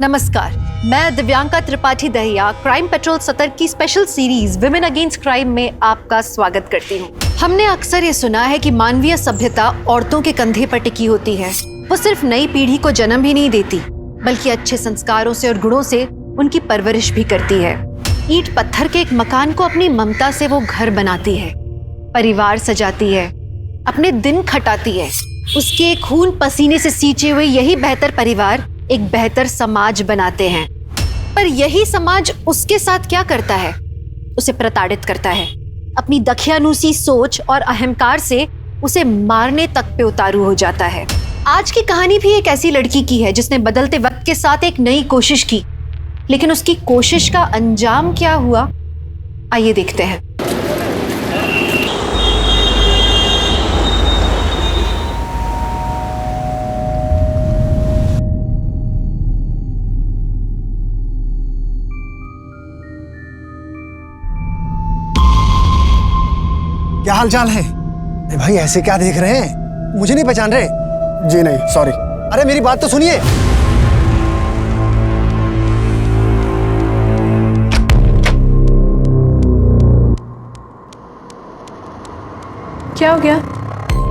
नमस्कार, मैं Divyanka Tripathi Dahiya crime petrol सतर्क की special series women against crime में आपका स्वागत करती हूँ। हमने अक्सर ये सुना है कि मानवीय सभ्यता औरतों के कंधे पर टिकी होती है। वो सिर्फ नई पीढ़ी को जन्म ही नहीं देती, बल्कि अच्छे संस्कारों से और गुणों से उनकी परवरिश भी करती है। ईंट पत्थर के एक मकान को अपनी ममता से वो घर बनाती है, परिवार सजाती है, अपने दिन खटाती है। उसके खून पसीने से सींचे हुए यही बेहतर परिवार एक बेहतर समाज बनाते हैं। पर यही समाज उसके साथ क्या करता है? उसे प्रताड़ित करता है। अपनी दखियानुसी सोच और अहंकार से उसे मारने तक पे उतारू हो जाता है। आज की कहानी भी एक ऐसी लड़की की है जिसने बदलते वक्त के साथ एक नई कोशिश की, लेकिन उसकी कोशिश का अंजाम क्या हुआ, आइए देखते हैं। क्या हाल चाल है? अरे भाई ऐसे क्या देख रहे हैं? मुझे नहीं पहचान रहे? जी नहीं, सॉरी। अरे मेरी बात तो सुनिए। क्या हो गया?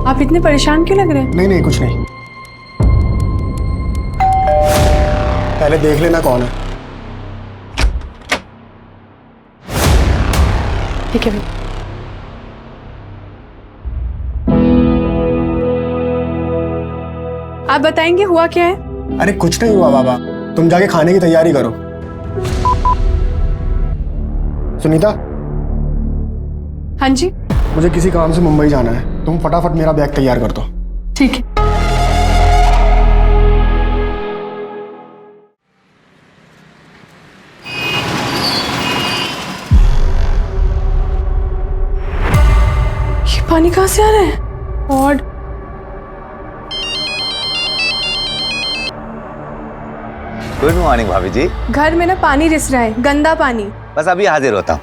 आप इतने परेशान क्यों लग रहे हैं? नहीं, कुछ नहीं। पहले देख लेना कौन है। ठीक है भाई। आप बताएंगे हुआ क्या है? अरे कुछ नहीं हुआ बाबा, तुम जाके खाने की तैयारी करो। सुनीता। हाँ जी। मुझे किसी काम से मुंबई जाना है, तुम फटाफट मेरा बैग तैयार कर दो। ठीक है। ये पानी कहाँ से आ रहा है? और गुड मॉर्निंग भाभी जी। घर में ना पानी रिस रहा है, गंदा पानी। बस अभी हाजिर होता हूँ।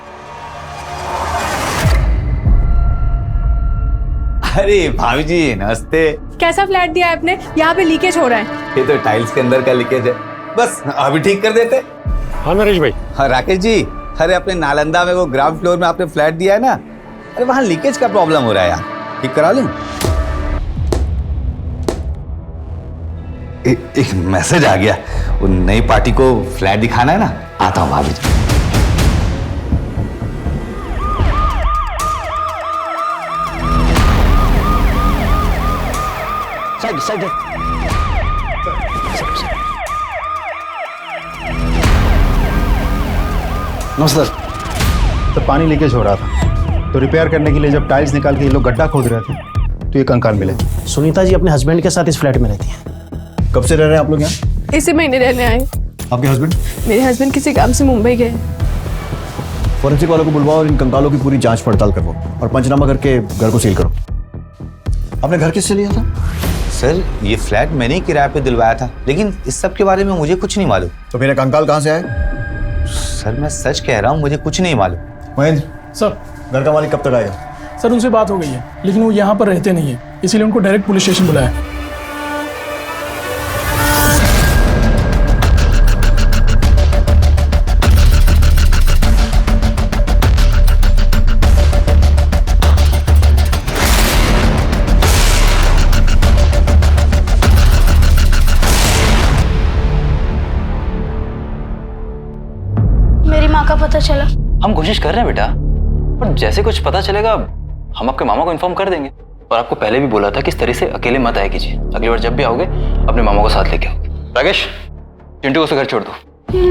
अरे भाभी जी नमस्ते। कैसा फ्लैट दिया है आपने? यहाँ पे लीकेज हो रहा है। ये तो टाइल्स के अंदर का लीकेज है, बस अभी ठीक कर देते। हाँ नरेश भाई। हाँ राकेश जी, अरे अपने नालंदा में वो ग्राउंड फ्लोर में आपने फ्लैट दिया है ना, अरे वहाँ लीकेज का प्रॉब्लम हो रहा है यार, ठीक करा लूँ? एक मैसेज आ गया, वो नई पार्टी को फ्लैट दिखाना है ना, आता हूँ भाभी जी। साइड नमस्कार। तो पानी लीकेज हो रहा था, तो रिपेयर करने के लिए जब टाइल्स निकाल के ये लोग गड्ढा खोद रहे थे तो ये कंकाल मिले। सुनीता जी अपने हस्बैंड के साथ इस फ्लैट में रहती हैं। कब से रह रहे हैं आप लोग यहाँ? इसी महीने रहने आए। आपके हस्बैंड? मेरे हस्बैंड किसी काम से मुंबई गए। फॉरेंसिक वालों को बुलवाओ और इन कंकालों की पूरी जांच पड़ताल करवाओ और पंचनामा करके घर को सील करो। आपने घर किससे लिया था? सर ये फ्लैट मैंने ही किराए पे दिलवाया था, लेकिन इस सब के बारे में मुझे कुछ नहीं मालूम। तो मेरे कंकाल कहाँ से आए? सर मैं सच कह रहा हूँ, मुझे कुछ नहीं मालूम। महेंद्र सर, घर का मालिक कब तक आएगा? सर उनसे बात हो गई है, लेकिन वो यहाँ पर रहते नहीं है, इसीलिए उनको डायरेक्ट पुलिस स्टेशन बुलाया। मेरी माँ का पता चला। हम कोशिश कर रहे हैं बेटा, पर जैसे कुछ पता चलेगा हम आपके मामा को इन्फॉर्म कर देंगे। और आपको पहले भी बोला था कि इस तरह से अकेले मत आया कीजिए, अगली बार जब भी आओगे अपने मामा को साथ लेके आओ। राकेश, चिंटू को उसे घर छोड़ दो।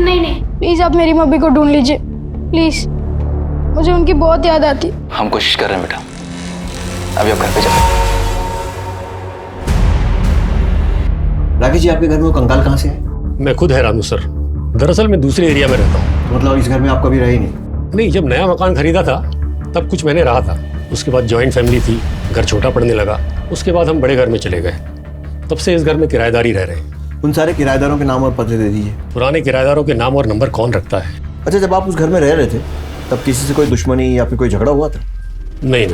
नहीं, प्लीज आप मेरी मम्मी को ढूंढ लीजिए, प्लीज, मुझे उनकी बहुत याद आती। हम कोशिश कर रहे हैं बेटा, अभी आप घर पे चलो। राकेश जी आपके घर में वो कंकाल कहाँ से है? मैं खुद हैरान हूँ सर, दरअसल मैं दूसरे एरिया में रहता हूँ। मतलब इस घर में आप कभी रहे ही नहीं? नहीं, जब नया मकान खरीदा था तब कुछ महीने रहा था, उसके बाद जॉइंट फैमिली थी, घर छोटा पड़ने लगा, उसके बाद हम बड़े घर में चले गए। तब से इस घर में किराएदारी रह रहे हैं। उन सारे किराएदारों के नाम और पते दे दीजिए। पुराने किराएदारों के नाम और नंबर कौन रखता है? अच्छा, जब आप उस घर में रह रहे थे तब किसी से कोई दुश्मनी या फिर कोई झगड़ा हुआ था? नहीं।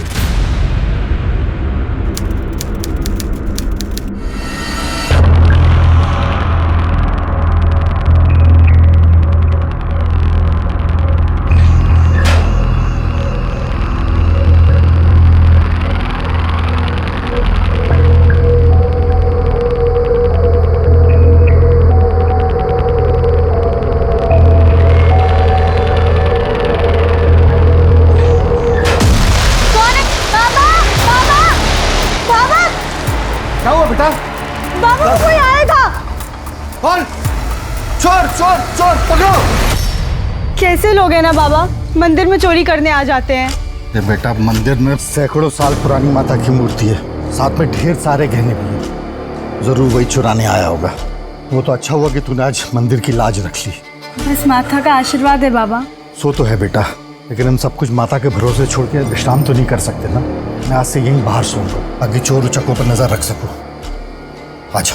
बाबा कोई आया था। कौन? चोर चोर चोर पकड़ो। कैसे लोग हैं ना बाबा, मंदिर में चोरी करने आ जाते हैं। ये बेटा, मंदिर में सैकड़ों साल पुरानी माता की मूर्ति है, साथ में ढेर सारे गहने भी हैं। जरूर वही चुराने आया होगा। वो तो अच्छा हुआ कि तूने आज मंदिर की लाज रख ली। बस माता का आशीर्वाद है बाबा। सो तो है बेटा, लेकिन हम सब कुछ माता के भरोसे छोड़ के विश्राम तो नहीं कर सकते ना। मैं आज से यहीं बाहर सोऊंगा ताकि चोर उचकों पर नजर रख सकूं। आजा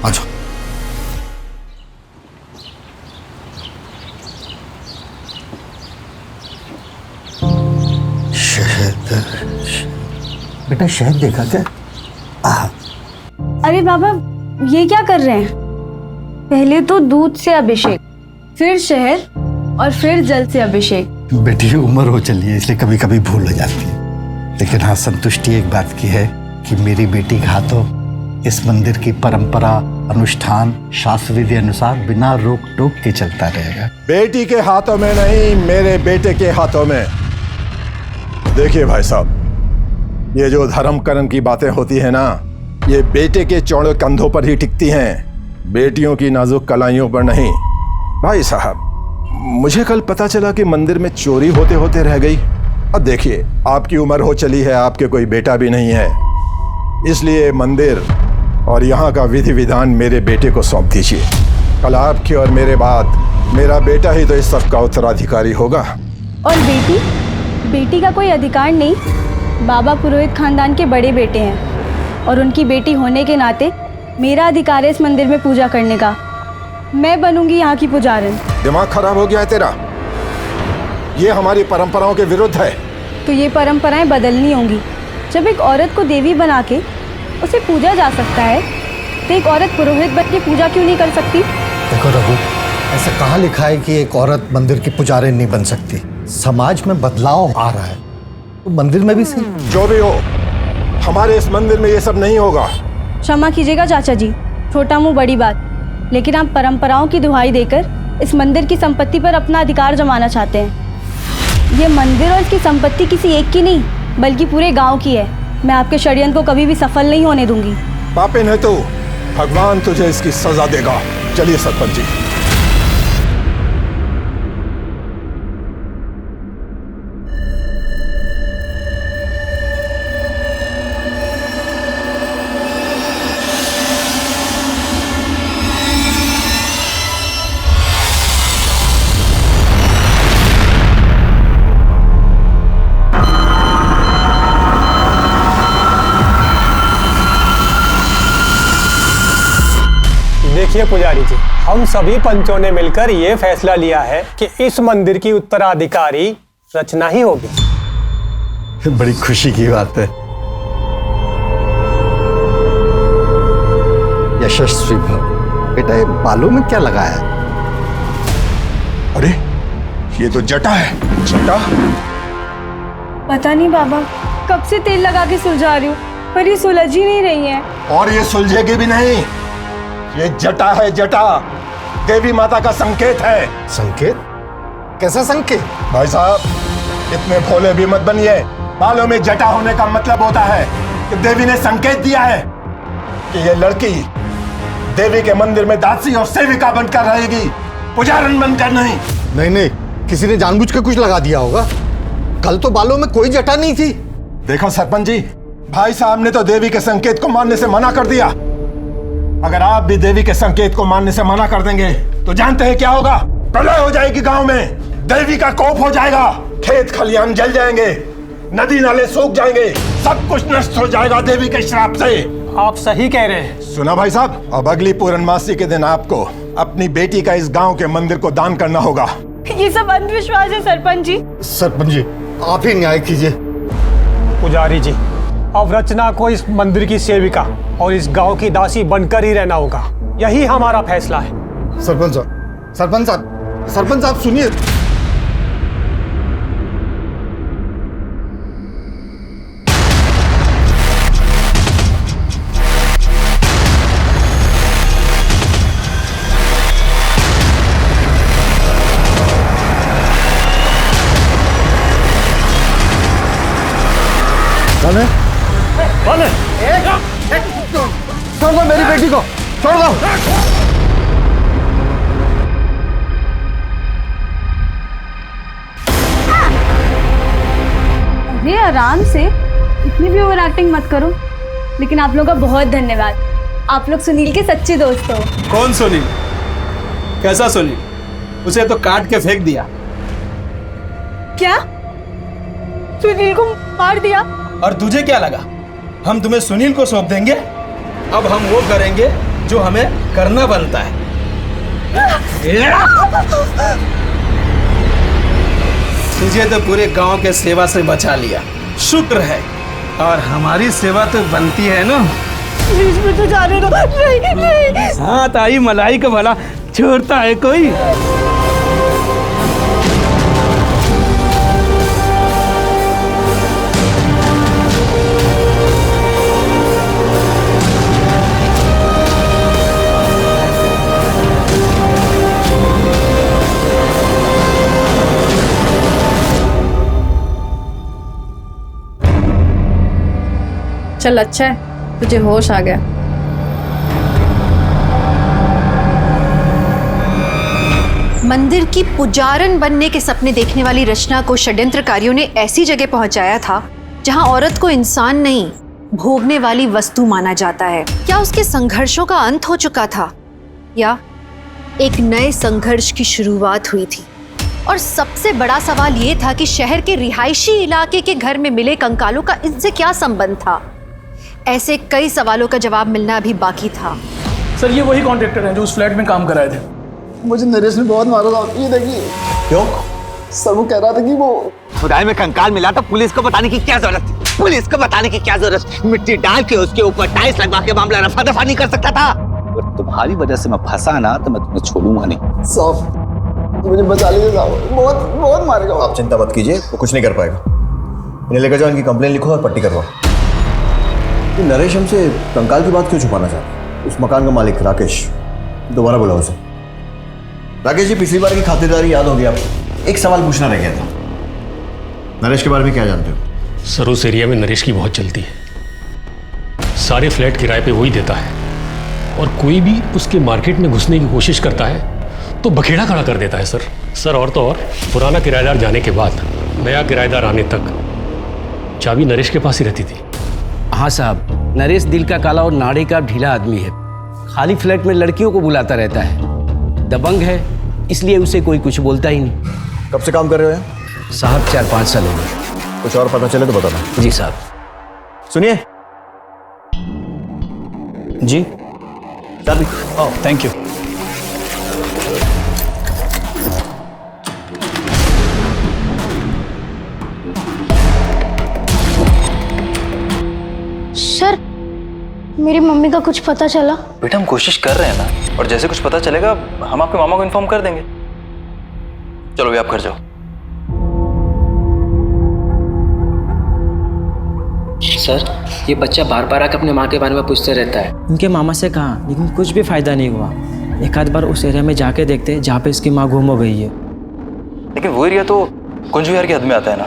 आजा। शहद, बेटा शहद देखा क्या? अरे बाबा ये क्या कर रहे हैं? पहले तो दूध से अभिषेक, फिर शहद और फिर जल से अभिषेक। बेटी उम्र हो चली है इसलिए कभी कभी भूल हो जाती है, लेकिन हाँ संतुष्टि एक बात की है कि मेरी बेटी के हाथों इस मंदिर की परंपरा, अनुष्ठान, शास्त्र विधि अनुसार बिना रोक टोक के चलता रहेगा। बेटी के हाथों में नहीं, मेरे बेटे के हाथों में। देखिए भाई साहब, ये जो धर्म कर्म की बातें होती है ना, ये बेटे के चौड़े कंधों पर ही टिकती हैं, बेटियों की नाजुक कलाइयों पर नहीं। भाई साहब, मुझे कल पता चला कि मंदिर में चोरी होते होते रह गई। अब देखिए, आपकी उम्र हो चली है, आपके कोई बेटा भी नहीं है, इसलिए मंदिर और यहाँ का विधि विधान मेरे बेटे को सौंप दीजिए। कल आपके और मेरे बाद मेरा बेटा ही तो इस सब का उत्तराधिकारी होगा। और बेटी? बेटी का कोई अधिकार नहीं। बाबा पुरोहित खानदान के बड़े बेटे हैं और उनकी बेटी होने के नाते मेरा अधिकार है इस मंदिर में पूजा करने का। मैं बनूंगी यहाँ की पुजारन। दिमाग खराब हो गया है तेरा? ये हमारी परंपराओं के विरुद्ध है। तो ये परंपराएं बदलनी होंगी। जब एक औरत को देवी बना के उसे पूजा जा सकता है, तो एक औरत पुरोहित बन के पूजा क्यों नहीं कर सकती? देखो रघु, ऐसा कहाँ लिखा है कि एक औरत मंदिर की पुजारी नहीं बन सकती? समाज में बदलाव आ रहा है, तो मंदिर में भी सही। जो भी हो, हमारे इस मंदिर में ये सब नहीं होगा। क्षमा कीजिएगा चाचा जी, छोटा मुंह बड़ी बात, लेकिन आप परंपराओं की दुहाई देकर इस मंदिर की संपत्ति पर अपना अधिकार जमाना चाहते हैं। ये मंदिर और इसकी संपत्ति किसी एक की नहीं, बल्कि पूरे गांव की है। मैं आपके षड्यंत्र को कभी भी सफल नहीं होने दूंगी। पापिन है तू, भगवान तुझे इसकी सजा देगा। चलिए सरपंच जी। देखिए पुजारी जी, हम सभी पंचों ने मिलकर ये फैसला लिया है कि इस मंदिर की उत्तराधिकारी रचना ही होगी। बड़ी खुशी की बात है। यशस्वी भव। बेटा ये बालों में क्या लगाया है? अरे ये तो जटा है। जटा? पता नहीं बाबा, कब से तेल लगा के सुलझा रही हूँ, पर ये सुलझ ही नहीं रही है। और ये सुलझेगी भी नहीं। ये जटा है, जटा देवी माता का संकेत है। संकेत? कैसा संकेत? भाई साहब, इतने भोले भी मत बनिए। बालों में जटा होने का मतलब होता है कि देवी ने संकेत दिया है कि ये लड़की देवी के मंदिर में दासी और सेविका बनकर रहेगी, पुजारन बनकर नहीं। नहीं नहीं, किसी ने जानबूझ के कुछ लगा दिया होगा। कल तो बालों में कोई जटा नहीं थी। देखो सरपंच जी, भाई साहब ने तो देवी के संकेत को मानने से मना कर दिया। अगर आप भी देवी के संकेत को मानने से मना कर देंगे तो जानते हैं क्या होगा? प्रलय हो जाएगी गांव में, देवी का कोप हो जाएगा, खेत खलियान जल जाएंगे, नदी नाले सूख जाएंगे, सब कुछ नष्ट हो जाएगा देवी के श्राप से। आप सही कह रहे हैं। सुना भाई साहब, अब अगली पूर्णमासी के दिन आपको अपनी बेटी का इस गांव के मंदिर को दान करना होगा। ये सब अंधविश्वास है सरपंच जी। सरपंच जी, आप ही न्याय कीजिए। पुजारी जी, अब रचना को इस मंदिर की सेविका और इस गांव की दासी बनकर ही रहना होगा। यही हमारा फैसला है। सरपंच साहब, सरपंच साहब, सरपंच साहब सुनिए। छोड़ दो मेरी बेटी को, छोड़ दो। अरे आराम से, इतनी भी ओवर एक्टिंग मत करो। लेकिन आप लोगों का बहुत धन्यवाद, आप लोग सुनील के सच्चे दोस्त हो। कौन सुनील? कैसा सुनील? उसे तो काट के फेंक दिया। क्या? सुनील को मार दिया? और तुझे क्या लगा हम तुम्हें सुनील को सौंप देंगे? अब हम वो करेंगे जो हमें करना बनता है। तुझे तो पूरे गांव के सेवा से बचा लिया, शुक्र है। और हमारी सेवा तो बनती है ना। इसमें तो जाने दो। नहीं नहीं। हाँ ताई मलाई का भला छोड़ता है कोई? चल अच्छा है, तुझे होश आ गया। मंदिर की पुजारन बनने के सपने देखने वाली रचना को षड्यंत्रकारियों ने ऐसी जगह पहुंचाया था जहां औरत को इंसान नहीं, भोगने वाली वस्तु माना जाता है। क्या उसके संघर्षों का अंत हो चुका था या एक नए संघर्ष की शुरुआत हुई थी? और सबसे बड़ा सवाल ये था कि शहर के रिहायशी इलाके के घर में मिले कंकालों का इनसे क्या संबंध था? ऐसे कई सवालों का जवाब मिलना अभी बाकी था। सर ये वही कॉन्ट्रैक्टर हैं जो उस फ्लैट में काम कर रहे थे। मुझे नरेश ने बहुत मारा था, ये देखिए। क्यों? सर वो कह रहा था कि वो खुदाई में कंकाल मिला तो पुलिस को बताने की क्या जरूरत थी? पुलिस को बताने की क्या जरूरत? मिट्टी डाल के उसके ऊपर टाइल्स लगवा के मामला रफा दफा नहीं कर सकता था? अगर तुम्हारी वजह से मैं फंसा ना तो मैं तुम्हें छोड़ूंगा नहीं। साहब मुझे बचा लीजिए साहब, बहुत बहुत मारेगा। आप चिंता मत कीजिए, वो कुछ नहीं कर पाएगा। इन्हें लेकर जाओ, इनकी कंप्लेन लिखो और पट्टी करवाओ। ये नरेश हमसे कंकाल की बात क्यों छुपाना चाहता है? उस मकान का मालिक राकेश, दोबारा बुलाओ उसे। राकेश जी, पिछली बार की खातिरदारी याद होगी आपको? एक सवाल पूछना रह गया था। नरेश के बारे में क्या जानते हो? सर उस एरिया में नरेश की बहुत चलती है। सारे फ्लैट किराए पे वही देता है और कोई भी उसके मार्केट में घुसने की कोशिश करता है तो बखेड़ा खड़ा कर देता है सर। और तो और पुराना किराएदार जाने के बाद नया किराएदार आने तक चाबी नरेश के पास ही रहती थी। हाँ साहब, नरेश दिल का काला और नाड़े का ढीला आदमी है। खाली फ्लैट में लड़कियों को बुलाता रहता है। दबंग है, इसलिए उसे कोई कुछ बोलता ही नहीं। कब से काम कर रहे हो यहाँ? साहब 4-5 साल हो गए। कुछ और पता चले तो बताना। जी साहब। सुनिए जी। चाबी। Oh thank you. सर मेरी मम्मी का कुछ पता चला? बेटा हम कोशिश कर रहे हैं ना, और जैसे कुछ पता चलेगा हम आपके मामा को इन्फॉर्म कर देंगे। चलो भी आप घर जाओ। सर ये बच्चा बार बार आकर अपने माँ के बारे में पूछते रहता है। उनके मामा से कहा, लेकिन कुछ भी फायदा नहीं हुआ। एक आध बार उस एरिया में जाके देखते जहाँ पे इसकी माँ गुम हो गई है। लेकिन वो एरिया तो कुंज विहार के हद में आता है ना,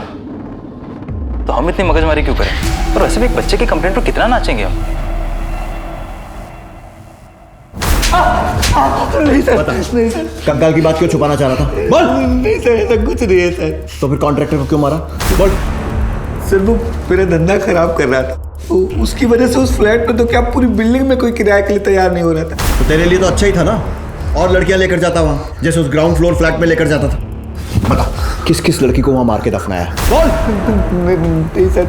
तो हम इतनी मगजमारी क्यों करें? और वैसे भी एक बच्चे की कंप्लेंट पर कितना नाचेंगे हम? नहीं सर, नहीं सर। कंकाल की बात क्यों छुपाना चाह रहा था? बोल। नहीं सर, ऐसा कुछ नहीं है सर। तो फिर कॉन्ट्रैक्टर को क्यों मारा? बोल। सर वो मेरा धंधा खराब कर रहा था, उसकी वजह से उस फ्लैट में तो क्या पूरी बिल्डिंग में कोई किराए के लिए तैयार नहीं हो रहा था। तो तेरे लिए तो अच्छा ही था ना, और लड़कियां लेकर जाता वहाँ, जैसे उस ग्राउंड फ्लोर फ्लैट में लेकर जाता था। बता किस किस लड़की को वहाँ मार के दफनाया? बोल। नहीं सर,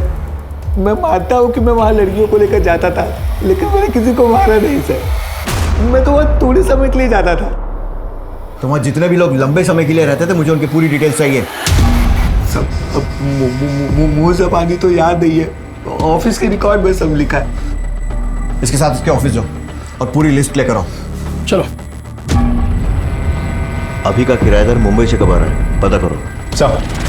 मैं मानता हूँ कि मैं वहाँ लड़कियों को लेकर जाता था, लेकिन मैंने किसी को मारा नहीं सर। मैं तो वहाँ थोड़े समय के लिए जाता था। तो वहाँ जितने भी लोग लंबे समय के लिए रहते थे, मुझे उनकी पूरी डिटेल्स चाहिए। सब मुँह ज़बानी तो याद नहीं है, ऑफिस के रिकॉर्ड में सब लिखा है। इसके साथ इसके ऑफिस जाओ और पूरी लिस्ट लेकर आओ। चलो। अभी का किराएदार मुंबई से कब आ रहा है पता करो। साहब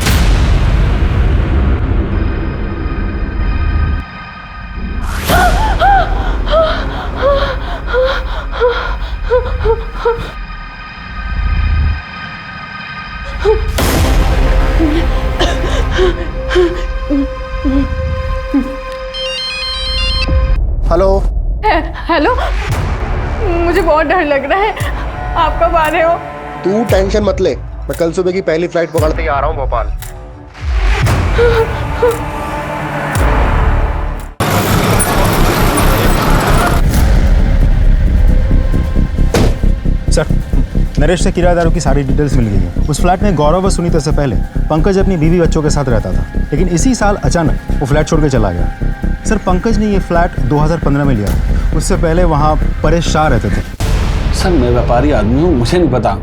हेलो। हेलो मुझे बहुत डर लग रहा है। आप कब आ रहे हो? तू टेंशन मत ले, मैं कल सुबह की पहली फ्लाइट पकड़ते ही आ रहा हूँ भोपाल। सर, नरेश से किराएदारों की सारी डिटेल्स मिल गई है। उस फ्लैट में गौरव व सुनीता से पहले पंकज अपनी बीवी बच्चों के साथ रहता था, लेकिन इसी साल अचानक वो फ्लैट छोड़ के चला गया। सर, पंकज ने ये फ्लैट 2015 में लिया, उससे पहले वहाँ परेश शाह रहते थे। सर, मैं व्यापारी आदमी हूँ, मुझे नहीं पता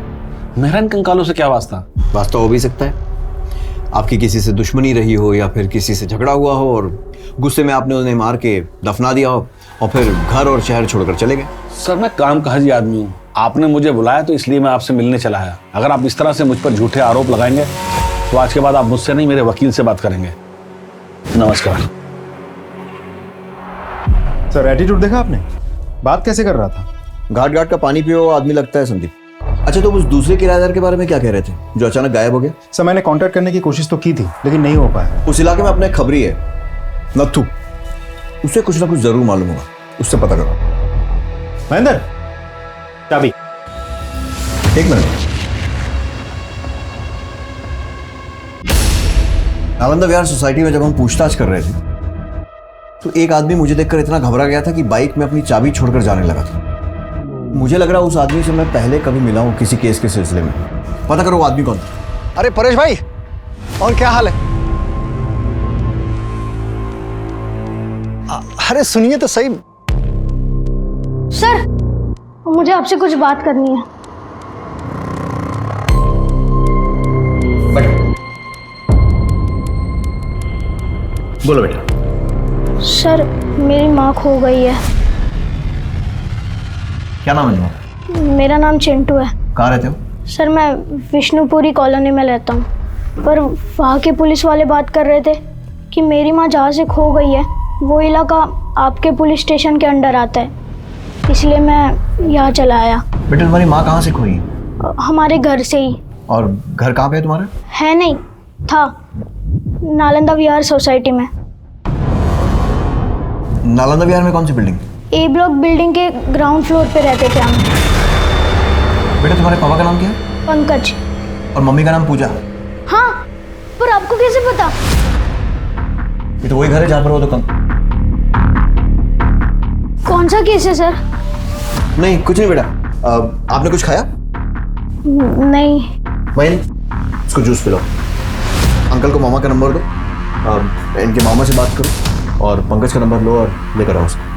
मेरा इन कंकालों से क्या वास्ता। वास्ता हो भी सकता है, आपकी किसी से दुश्मनी रही हो या फिर किसी से झगड़ा हुआ हो और गुस्से में आपने उन्हें मार के दफना दिया हो और फिर घर और शहर छोड़कर चले गए। सर, मैं काम काजी आदमी हूँ, आपने मुझे बुलाया तो इसलिए मैं आपसे मिलने चला आया। अगर आप इस तरह से मुझ पर झूठे आरोप लगाएंगे तो आज के बाद आप मुझसे नहीं मेरे वकील से बात करेंगे। नमस्कार। सर, एटीट्यूड देखा आपने, बात कैसे कर रहा था? घाट घाट का पानी पियो आदमी लगता है संदीप। अच्छा, तो उस दूसरे किराएदार के बारे में क्या कह रहे थे जो अचानक गायब हो गया? सर, मैंने कांटेक्ट करने की कोशिश तो की थी लेकिन नहीं हो पाया। उस इलाके में अपना एक खबरी है नथु, उससे कुछ ना कुछ जरूर मालूम होगा, उससे पता करो। महेंद्र, चाबी। एक मिनट। नालंदा विहार सोसाइटी में जब हम पूछताछ कर रहे थे तो एक आदमी मुझे देखकर इतना घबरा गया था कि बाइक में अपनी चाबी छोड़कर जाने लगा था। मुझे लग रहा उस आदमी से मैं पहले कभी मिला हूं किसी केस के सिलसिले में। पता करो वो आदमी कौन था। अरे परेश भाई, और क्या हाल है? अरे सुनिए तो सही। सर, मुझे आपसे कुछ बात करनी है। बोलो बेटा। सर, मेरी माँ खो गई है। क्या नाम है तुम्हारा? मेरा नाम चिंटू है। कहाँ रहते हो? सर, मैं विष्णुपुरी कॉलोनी में रहता हूँ, पर वहाँ के पुलिस वाले बात कर रहे थे कि मेरी माँ जहाँ से खो गई है वो इलाका आपके पुलिस स्टेशन के अंडर आता है, इसलिए मैं यहाँ चला आया। बेटा, तुम्हारी माँ कहाँ से खोई? हमारे घर से ही। और घर कहाँ पे है तुम्हारा? है नहीं, था नालंदा विहार सोसाइटी में। नालंदा विहार में कौन सी बिल्डिंग? ए ब्लॉक बिल्डिंग के ग्राउंड फ्लोर पे रहते थे हम। बेटा, तुम्हारे पापा का नाम क्या है? पंकज। और मम्मी का नाम पूजा। हाँ, पर आपको कैसे पता? ये तो वही घर है जहाँ पर वो दुकान। कौन सा केस है सर? नहीं, कुछ नहीं बेटा। आपने कुछ खाया? नहीं। वही, इसको जूस पिलाओ। अंकल को मामा का नंबर दो, इनके मामा से बात करो और पंकज का नंबर लो और लेकर आओ उसको।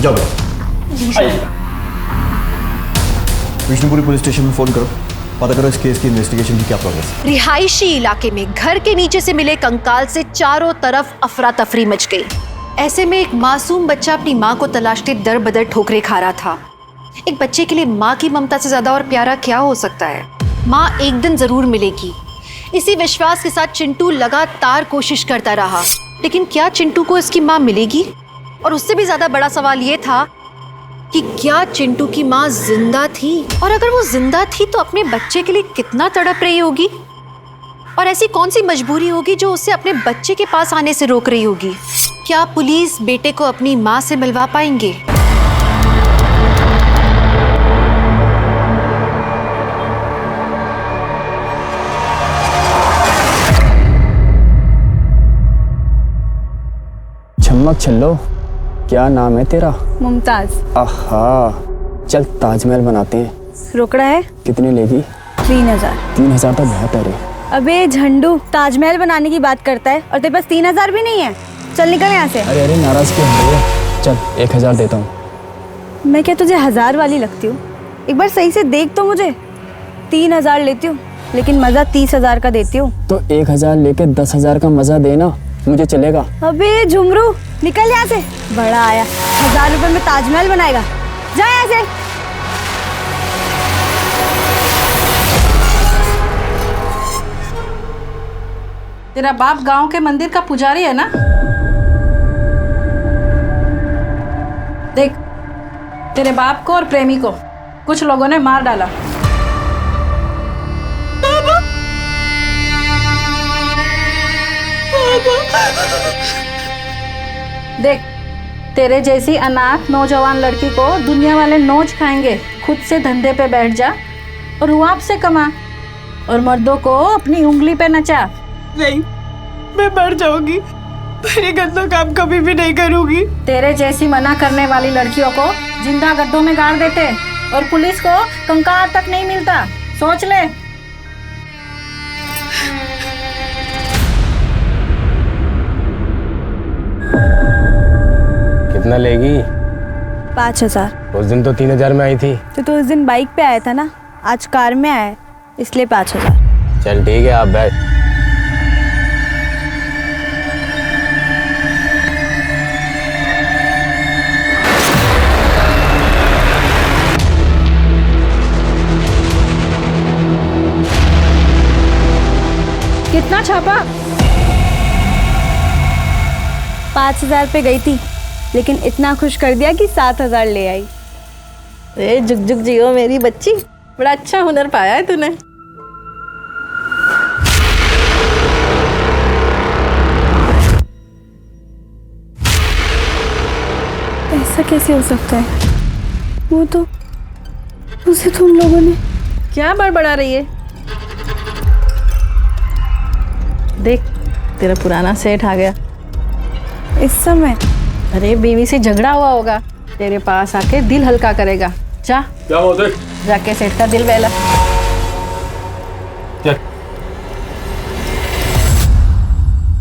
जाओ बेटा। विष्णुपुरी पुलिस स्टेशन में फोन करो, पता करो इस केस की इन्वेस्टिगेशन की क्या प्रोग्रेस है। रिहायशी इलाके में घर के नीचे से मिले कंकाल से चारों तरफ अफरा तफरी मच गई। ऐसे में एक मासूम बच्चा अपनी माँ को तलाशते दर बदर ठोकरे खा रहा था। एक बच्चे के लिए माँ की ममता से ज्यादा और प्यारा क्या हो सकता है? माँ एक दिन जरूर मिलेगी, इसी विश्वास के साथ चिंटू लगातार कोशिश करता रहा। लेकिन क्या चिंटू को इसकी माँ मिलेगी? और उससे भी ज्यादा बड़ा सवाल ये था कि क्या चिंटू की माँ जिंदा थी? और अगर वो जिंदा थी तो अपने बच्चे के लिए कितना तड़प रही होगी? और ऐसी कौन सी मजबूरी होगी जो उसे अपने बच्चे के पास आने से रोक रही होगी? क्या पुलिस बेटे को अपनी माँ से मिलवा पाएंगे? चम्मक छल्लो, क्या नाम है तेरा? मुमताज। आहा, चल ताजमहल बनाते हैं। रोकड़ा है? कितने लेगी? 3000। 3000 तो बहुत है रे। अबे झंडू, ताजमहल बनाने की बात करता है और तेरे पास 3000 भी नहीं है। चल निकल यहाँ से। अरे अरे, नाराज क्यों हो रही है? चल 1000 देता हूँ। मैं क्या तुझे 1000 वाली लगती हूँ? एक बार सही से देख तो मुझे। 3000 लेती हूँ लेकिन मजा 30,000 का देती हूँ। तो 1000 लेके 10,000 का मजा देना, मुझे चलेगा। अबे झुमरू, निकल यहाँ से। बड़ा आया, 1000 रुपए में ताजमहल बनाएगा। जा यहाँ से। तेरा बाप गांव के मंदिर का पुजारी है ना? देख, तेरे बाप को और प्रेमी को कुछ लोगों ने मार डाला। देख, तेरे जैसी अनाथ नौजवान लड़की को दुनिया वाले नोच खाएंगे। खुद से धंधे पे बैठ जा और रुआब से कमा और मर्दों को अपनी उंगली पे नचा। नहीं, मैं मर जाऊंगी, पर ये गंदा काम कभी भी नहीं करूंगी। तेरे जैसी मना करने वाली लड़कियों को जिंदा गड्ढों में गाड़ देते और पुलिस को कंकाल तक नहीं मिलता। सोच ले। कितना लेगी? 5,000। उस दिन तो 3,000 में आई थी। तो उस दिन बाइक पे आया था ना, आज कार में आया, इसलिए 5,000। चल ठीक है, आप बैठ। कितना छापा? 5,000 पे गई थी, लेकिन इतना खुश कर दिया कि 7,000 ले आई। ए जुग जुग जियो मेरी बच्ची, बड़ा अच्छा हुनर पाया है तूने। ऐसा कैसे हो सकता है? वो तो उसे तो उन लोगों ने क्या बड़बड़ा रही है? देख, तेरा पुराना सेठ आ गया। इस समय? अरे बीवी से झगड़ा हुआ होगा, तेरे पास आके दिल हल्का करेगा। जा, क्या होता है? जाके सेठ का दिल बहला।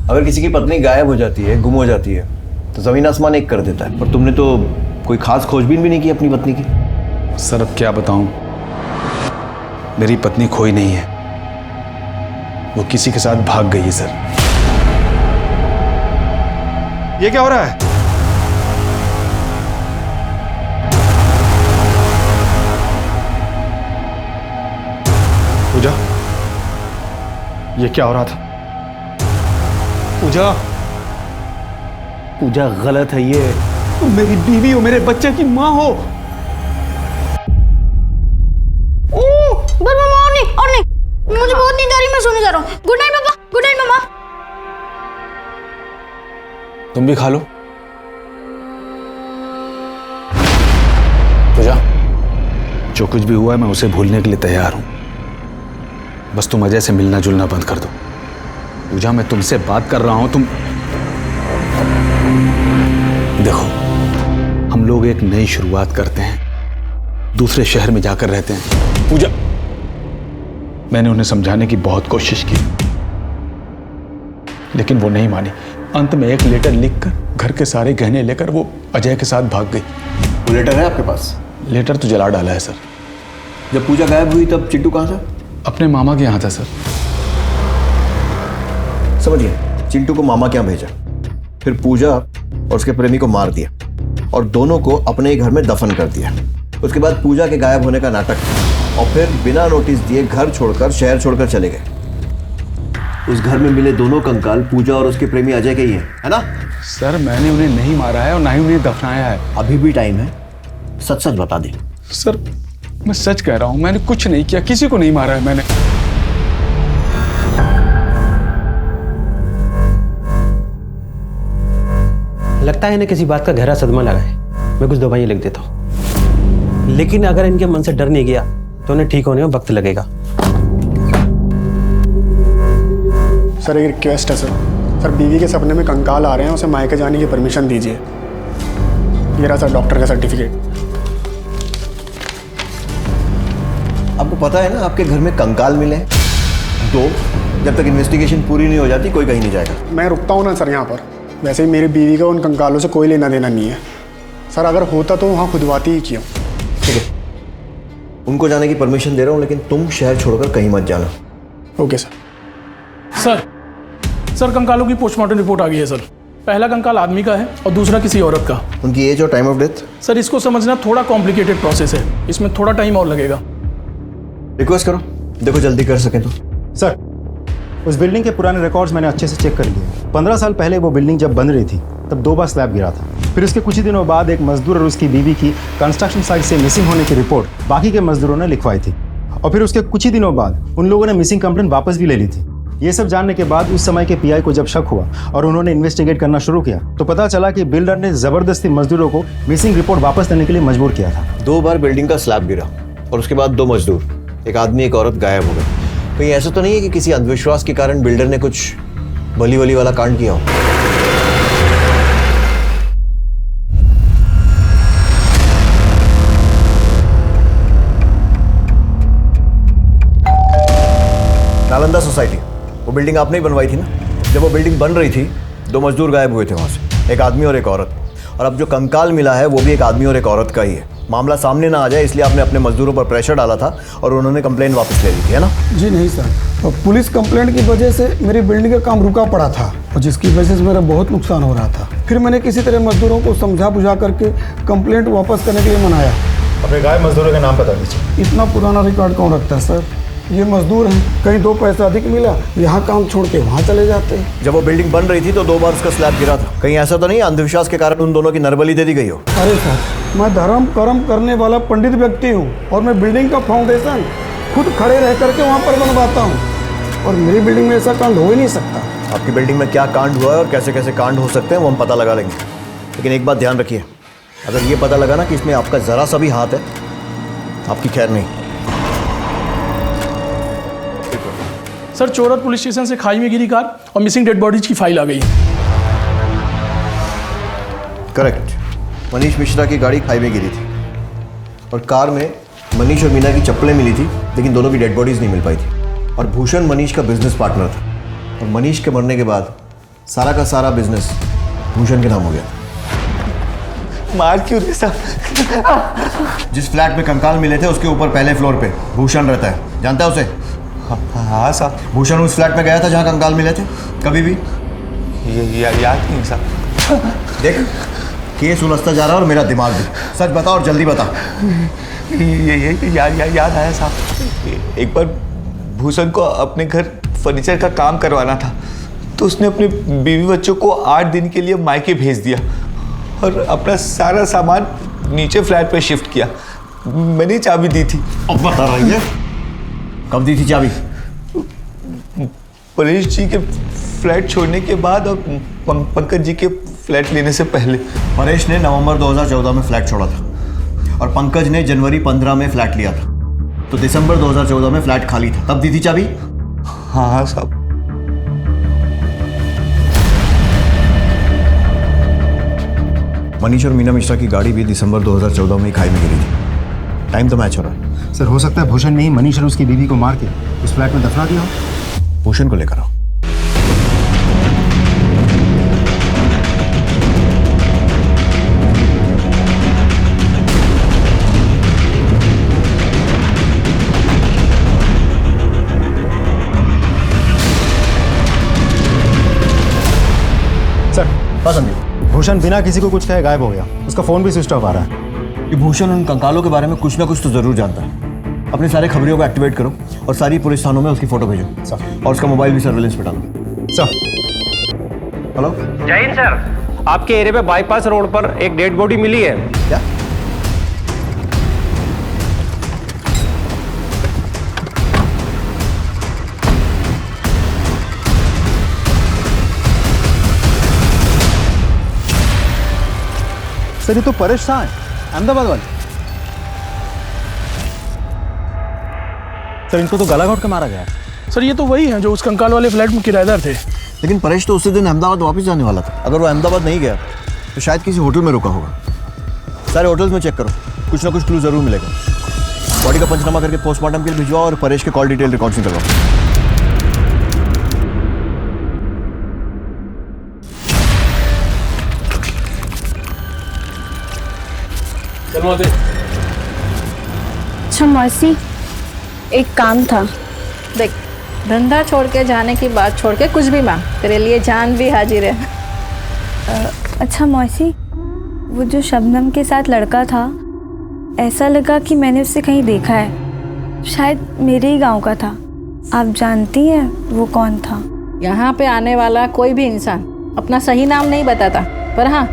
अगर किसी की पत्नी गायब हो जाती है, गुम हो जाती है, तो जमीन आसमान एक कर देता है। पर तुमने तो कोई खास खोजबीन भी नहीं की अपनी पत्नी की। सर अब क्या बताऊं, मेरी पत्नी खोई नहीं है, वो किसी के साथ भाग गई है सर। ये क्या हो रहा है? पूजा, ये क्या हो रहा था? पूजा, पूजा गलत है ये। तुम मेरी बीवी हो, मेरे बच्चे की माँ हो। बस मामा और नहीं, मुझे बहुत नींद आ रही है, मैं सोने जा रहा हूँ। गुड नाइट पापा, गुड नाइट मामा। तुम भी खा लो। पूजा, जो कुछ भी हुआ है मैं उसे भूलने के लिए तैयार हूं, बस तुम अजय से मिलना जुलना बंद कर दो। पूजा, मैं तुमसे बात कर रहा हूं, तुम देखो, हम लोग एक नई शुरुआत करते हैं, दूसरे शहर में जाकर रहते हैं। पूजा, मैंने उन्हें समझाने की बहुत कोशिश की, लेकिन वो नहीं मानी। अंत में एक लेटर लिखकर घर के सारे गहने लेकर वो अजय के साथ भाग गई। वो लेटर है आपके पास? लेटर तो जला डाला है सर। जब पूजा गायब हुई तब चिंटू कहाँ था? अपने मामा के यहाँ था सर। समझिए, चिंटू को मामा के यहाँ भेजा, फिर पूजा और उसके प्रेमी को मार दिया और दोनों को अपने ही घर में दफन कर दिया। उसके बाद पूजा के गायब होने का नाटक, और फिर बिना नोटिस दिए घर छोड़कर, शहर छोड़कर चले गए। उस घर में मिले दोनों कंकाल पूजा और उसके प्रेमी अजय के ही है ना? सर मैंने उन्हें नहीं मारा है और ना ही उन्हें दफनाया है। अभी भी टाइम है, सच सच बता दे। सर मैं सच कह रहा हूं, मैंने कुछ नहीं किया, किसी को नहीं मारा है मैंने। लगता है इन्हें किसी बात का गहरा सदमा लगा है। मैं कुछ दवाइयाँ लिख देता हूँ, लेकिन अगर इनके मन से डर नहीं गया तो उन्हें ठीक होने में वक्त लगेगा। सर एक रिक्वेस्ट है सर, बीवी के सपने में कंकाल आ रहे हैं, उसे मायके जाने की परमिशन दीजिए। ये रहा सर डॉक्टर का सर्टिफिकेट। आपको पता है ना आपके घर में कंकाल मिले दो, जब तक इन्वेस्टिगेशन पूरी नहीं हो जाती कोई कहीं नहीं जाएगा। मैं रुकता हूँ ना सर यहाँ पर, वैसे ही मेरी बीवी का उन कंकालों से कोई लेना देना नहीं है सर। अगर होता तो वहाँ खुदवाती ही क्यों। ठीक है, उनको जाने की परमिशन दे रहा हूँ, लेकिन तुम शहर छोड़कर कहीं मत जाना। Okay sir. सर कंकालों की पोस्टमार्टम रिपोर्ट आ गई है सर। पहला कंकाल आदमी का है और दूसरा किसी औरत का। उनकी एज और टाइम ऑफ डेथ? सर इसको समझना थोड़ा कॉम्प्लिकेटेड प्रोसेस है, इसमें थोड़ा टाइम और लगेगा। रिक्वेस्ट करो, देखो जल्दी कर सकें तो। सर उस बिल्डिंग के पुराने रिकॉर्ड्स मैंने अच्छे से चेक कर लिए। 15 साल पहले वो बिल्डिंग जब बन रही थी तब 2 बार स्लैब गिरा था। फिर उसके कुछ ही दिनों बाद एक मजदूर और उसकी बीवी की कंस्ट्रक्शन साइट से मिसिंग होने की रिपोर्ट बाकी के मजदूरों ने लिखवाई थी, और फिर उसके कुछ ही दिनों बाद उन लोगों ने मिसिंग कंप्लेंट वापस भी ले ली थी। ये सब जानने के बाद उस समय के पीआई को जब शक हुआ और उन्होंने इन्वेस्टिगेट करना शुरू किया तो पता चला कि बिल्डर ने जबरदस्ती मजदूरों को मिसिंग रिपोर्ट वापस देने के लिए मजबूर किया था। 2 बार बिल्डिंग का स्लैब गिरा और उसके बाद 2 मजदूर, एक आदमी एक औरत गायब हो गए। कहीं ऐसा तो नहीं है कि किसी अंधविश्वास के कारण बिल्डर ने कुछ बली वली वाला कांड किया हो? नालंदा सोसाइटी, वो बिल्डिंग आपने ही बनवाई थी ना? जब वो बिल्डिंग बन रही थी 2 मजदूर गायब हुए थे वहां से, एक आदमी और एक औरत। और अब जो कंकाल मिला है वो भी एक आदमी और एक औरत का ही है। मामला सामने ना आ जाए इसलिए आपने अपने मजदूरों पर प्रेशर डाला था और उन्होंने कंप्लेंट वापस ले ली थी, है ना? जी नहीं सर, और पुलिस कंप्लेंट की वजह से मेरी बिल्डिंग का काम रुका पड़ा था और जिसकी वजह से मेरा बहुत नुकसान हो रहा था। फिर मैंने किसी तरह मजदूरों को समझा बुझा करके कंप्लेंट वापस करने के लिए मनाया। अपने गायब मजदूरों का नाम बता दीजिए। इतना पुराना रिकॉर्ड कौन रखता है सर? ये मजदूर हैं, कहीं 2 पैसा अधिक मिला यहाँ काम छोड़ के वहाँ चले जाते हैं। जब वो बिल्डिंग बन रही थी तो 2 बार उसका स्लैब गिरा था। कहीं ऐसा तो नहीं अंधविश्वास के कारण उन दोनों की नरबली दे दी गई हो? अरे सर, मैं धर्म कर्म करने वाला पंडित व्यक्ति हूँ और मैं बिल्डिंग का फाउंडेशन खुद खड़े रह करके वहाँ पर बनवाता हूँ और मेरी बिल्डिंग में ऐसा कांड हो ही नहीं सकता। आपकी बिल्डिंग में क्या कांड हुआ है और कैसे कैसे कांड हो सकते हैं वो हम पता लगा लेंगे, लेकिन एक बात ध्यान रखिए, अगर ये पता लगा ना कि इसमें आपका ज़रा सा भी हाथ है, आपकी खैर नहीं। सर, चोरत पुलिस स्टेशन से खाई में गिरी कार और मिसिंग डेड बॉडीज की फाइल आ गई। करेक्ट, मनीष मिश्रा की गाड़ी खाई में गिरी थी और कार में मनीष और मीना की चप्पलें मिली थी, लेकिन दोनों की डेड बॉडीज नहीं मिल पाई थी। और भूषण मनीष का बिजनेस पार्टनर था और मनीष के मरने के बाद सारा का सारा बिजनेस भूषण के नाम हो गया। मार क्यों रहे साहब? जिस फ्लैट में कंकाल मिले थे उसके ऊपर पहले फ्लोर पे भूषण रहता है, जानता है उसे? हाँ साहब। भूषण उस फ्लैट में गया था जहाँ कंकाल मिले थे कभी भी? याद नहीं साहब। देख, केस उलझता जा रहा है और मेरा दिमाग भी। सच बता और जल्दी बता। ये याद आया साहब, एक बार भूषण को अपने घर फर्नीचर का काम करवाना था तो उसने अपने बीवी बच्चों को 8 दिन के लिए मायके भेज दिया और अपना सारा सामान नीचे फ्लैट पे शिफ्ट किया। मैंने चाबी दी थी। अब बता रही है, कब दी थी चाबी? परेश जी के फ्लैट छोड़ने के बाद और पंकज जी के फ्लैट लेने से पहले। परेश ने नवंबर 2014 में फ्लैट छोड़ा था और पंकज ने जनवरी 15 में फ्लैट लिया था, तो दिसंबर 2014 में फ्लैट खाली था, तब दी थी चाबी? हाँ साहब। मनीष और मीना मिश्रा की गाड़ी भी दिसंबर 2014 में ही खाई में गिरी थी। टाइम तो मैच हो रहा है। सर, हो सकता है भूषण ने ही मनीष और उसकी बीवी को मार के उस फ्लैट में दफना दिया हो। भूषण को लेकर आओ। सर, भूषण बिना किसी को कुछ कहे गायब हो गया। उसका फोन भी स्विच ऑफ आ रहा है। कि भूषण उन कंकालों के बारे में कुछ ना कुछ तो जरूर जानता है। अपने सारे खबरियों को एक्टिवेट करो और सारी पुलिस थानों में उसकी फोटो भेजो और उसका मोबाइल भी सर्वेलेंस पे डालो। सर। हेलो, जय हिंद सर, आपके एरिया पे बाईपास रोड पर एक डेड बॉडी मिली है। क्या? सर, ये तो परेश शाह है, अहमदाबाद वाले। सर, इनको तो गला घोट के मारा गया। सर, ये तो वही हैं जो उस कंकाल वाले फ्लैट में किराएदार थे। लेकिन परेश तो उसी दिन अहमदाबाद वापस जाने वाला था। अगर वो अहमदाबाद नहीं गया तो शायद किसी होटल में रुका होगा। सारे होटल्स में चेक करो, कुछ ना कुछ क्लू जरूर मिलेगा। बॉडी का पंचनामा करके पोस्टमार्टम के लिए भिजवाओ और परेश के कॉल डिटेल रिकॉर्ड्स निकलवाओ। अच्छा मौसी, एक काम था। देख, धंधा छोड़ के जाने की बात छोड़ के कुछ भी मांग, तेरे लिए जान भी हाजिर है। अच्छा मौसी, वो जो शबनम के साथ लड़का था, ऐसा लगा कि मैंने उससे कहीं देखा है। शायद मेरे ही गांव का था। आप जानती हैं वो कौन था? यहाँ पे आने वाला कोई भी इंसान अपना सही नाम नहीं बताता, पर हाँ,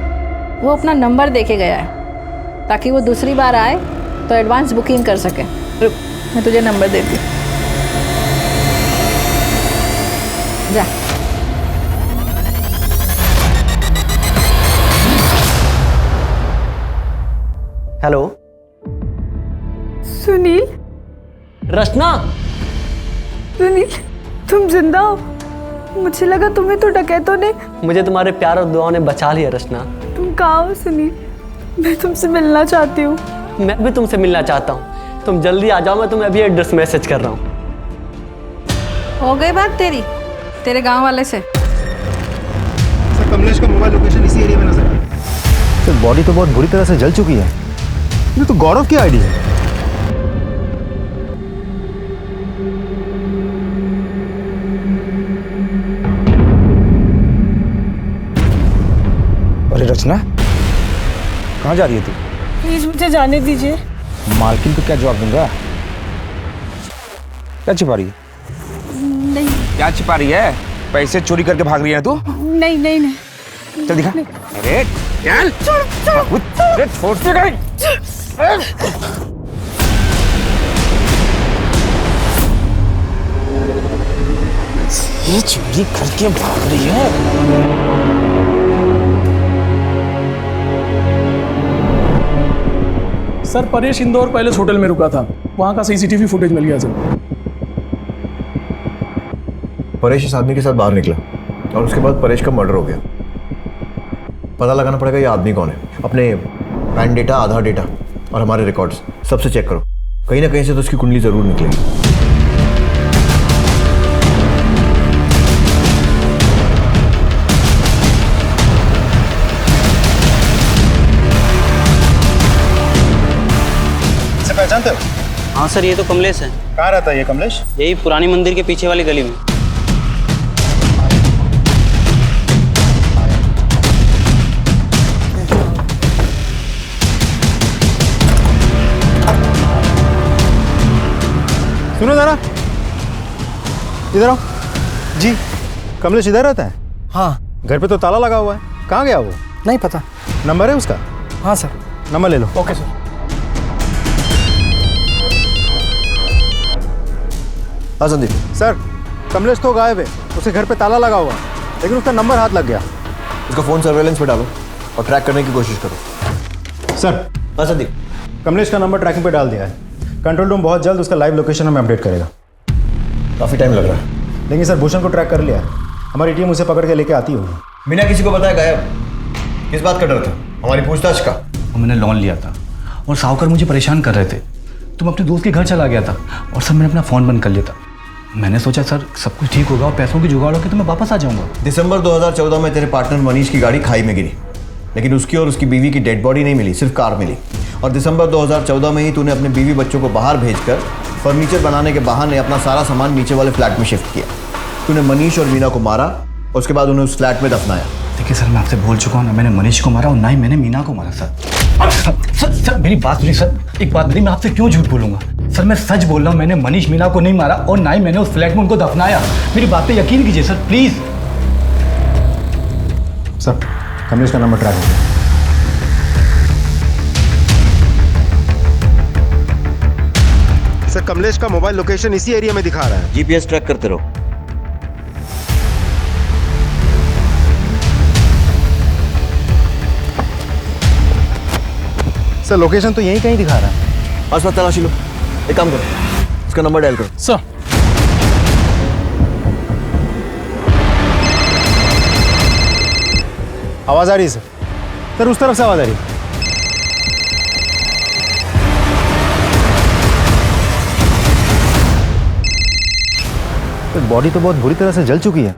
वो अपना नंबर देके गया है ताकि वो दूसरी बार आए तो एडवांस बुकिंग कर सके। रुक, मैं तुझे नंबर देती हूँ। हेलो सुनील। रचना। सुनील तुम जिंदा हो? मुझे लगा तुम्हें तो डकैतों ने। मुझे तुम्हारे प्यार और दुआओं ने बचा लिया रचना। तुम कहाँ हो सुनील? मैं तुमसे मिलना चाहती हूँ। मैं भी तुमसे मिलना चाहता हूँ, तुम जल्दी आ जाओ, मैं तुम्हें अभी एड्रेस मैसेज कर रहा हूँ। हो गई बात तेरे गांव वाले से? सर कमलेश का मोबाइल लोकेशन इसी एरिया में नजर आ रहा है। सर बॉडी तो बहुत बुरी तरह से जल चुकी है। ये तो गौरव की आईडी है। अरे रचना, कहाँ जा रही है तू? प्लीज मुझे जाने दीजिए। मालकिन को क्या जवाब दूंगा? क्या छिपा रही है? नहीं। क्या छिपा रही है? पैसे चोरी करके भाग रही है तू? नहीं नहीं नहीं। चल दिखा। अरे चल। अरे छोड़ के गई। ये चोरी करके भाग रही है। Sir Paresh Indore palace hotel में रुका था, वहाँ का सीसीटीवी फुटेज मिल गया सर। परेश इस आदमी के साथ बाहर निकला और उसके बाद परेश का मर्डर हो गया। पता लगाना पड़ेगा ये आदमी कौन है। अपने पैन डेटा, आधार डेटा और हमारे रिकॉर्ड्स सबसे चेक करो, कहीं ना कहीं से तो उसकी कुंडली जरूर निकलेगी। इसे पहचानते हो? हाँ सर, ये तो कमलेश है। कहाँ रहता है ये कमलेश? यही पुरानी मंदिर के पीछे वाली गली में। सुनो जरा, इधर आओ। जी, कमलेश इधर रहता है? हाँ। घर पे तो ताला लगा हुआ है, कहाँ गया वो? नहीं पता। नंबर है उसका? हाँ सर। नंबर ले लो। Okay sir. हाँ संदीप। सर कमलेश तो गायब है, उसके घर पे ताला लगा हुआ है, लेकिन उसका नंबर हाथ लग गया। उसका फोन सर्वेलेंस पे डालो और ट्रैक करने की कोशिश करो। सर। हाँ संदीप। कमलेश का नंबर ट्रैकिंग पे डाल दिया है। कंट्रोल रूम बहुत जल्द उसका लाइव लोकेशन हमें अपडेट करेगा। काफी टाइम लग रहा है। लेकिन सर भूषण को ट्रैक कर लिया है, हमारी टीम उसे पकड़ के लेके आती होगी। बिना किसी को बताया गायब? किस बात का डर था? हमारी पूछताछ का? मैंने लोन लिया था और साहूकार मुझे परेशान कर रहे थे, तो मैं अपने दोस्त के घर चला गया था और सर मैंने अपना फ़ोन बंद कर लिया था। मैंने सोचा सर सब कुछ ठीक होगा और पैसों की जुगाड़ होगी तो मैं वापस आ जाऊंगा। दिसंबर 2014 में तेरे पार्टनर मनीष की गाड़ी खाई में गिरी, लेकिन उसकी और उसकी बीवी की डेड बॉडी नहीं मिली, सिर्फ कार मिली। और दिसंबर 2014 में ही तूने अपने बीवी बच्चों को बाहर भेजकर फर्नीचर बनाने के बहाने अपना सारा सामान नीचे वाले फ्लैट में शिफ्ट किया। तूने मनीष और मीना को मारा और उसके बाद उन्हें उस फ्लैट में दफनाया। देखिए सर, मैं आपसे बोल चुका हूँ ना मैंने मनीष को मारा और ना ही मैंने मीना को मारा सर। सर मेरी बात सुनिए सर, एक बात बताइए, मैं आपसे क्यों झूठ बोलूंगा? सर मैं सच बोल रहा हूँ, मैंने मनीष मीना को नहीं मारा और ना ही मैंने उस फ्लैट में उनको दफनाया। मेरी बात पे यकीन कीजिए सर प्लीज। सर कमलेश का नंबर ट्रैक हो गया। सर कमलेश का मोबाइल लोकेशन इसी एरिया में दिखा रहा है। जीपीएस ट्रैक करते रहो। सर लोकेशन तो यहीं कहीं दिखा रहा है। आसपास तलाशी लो। एक काम करो, इसका नंबर डायल करो। सर आवाज आ रही है सर। सर उस तरफ से आवाज आ रही है। बॉडी तो बहुत बुरी तरह से जल चुकी है।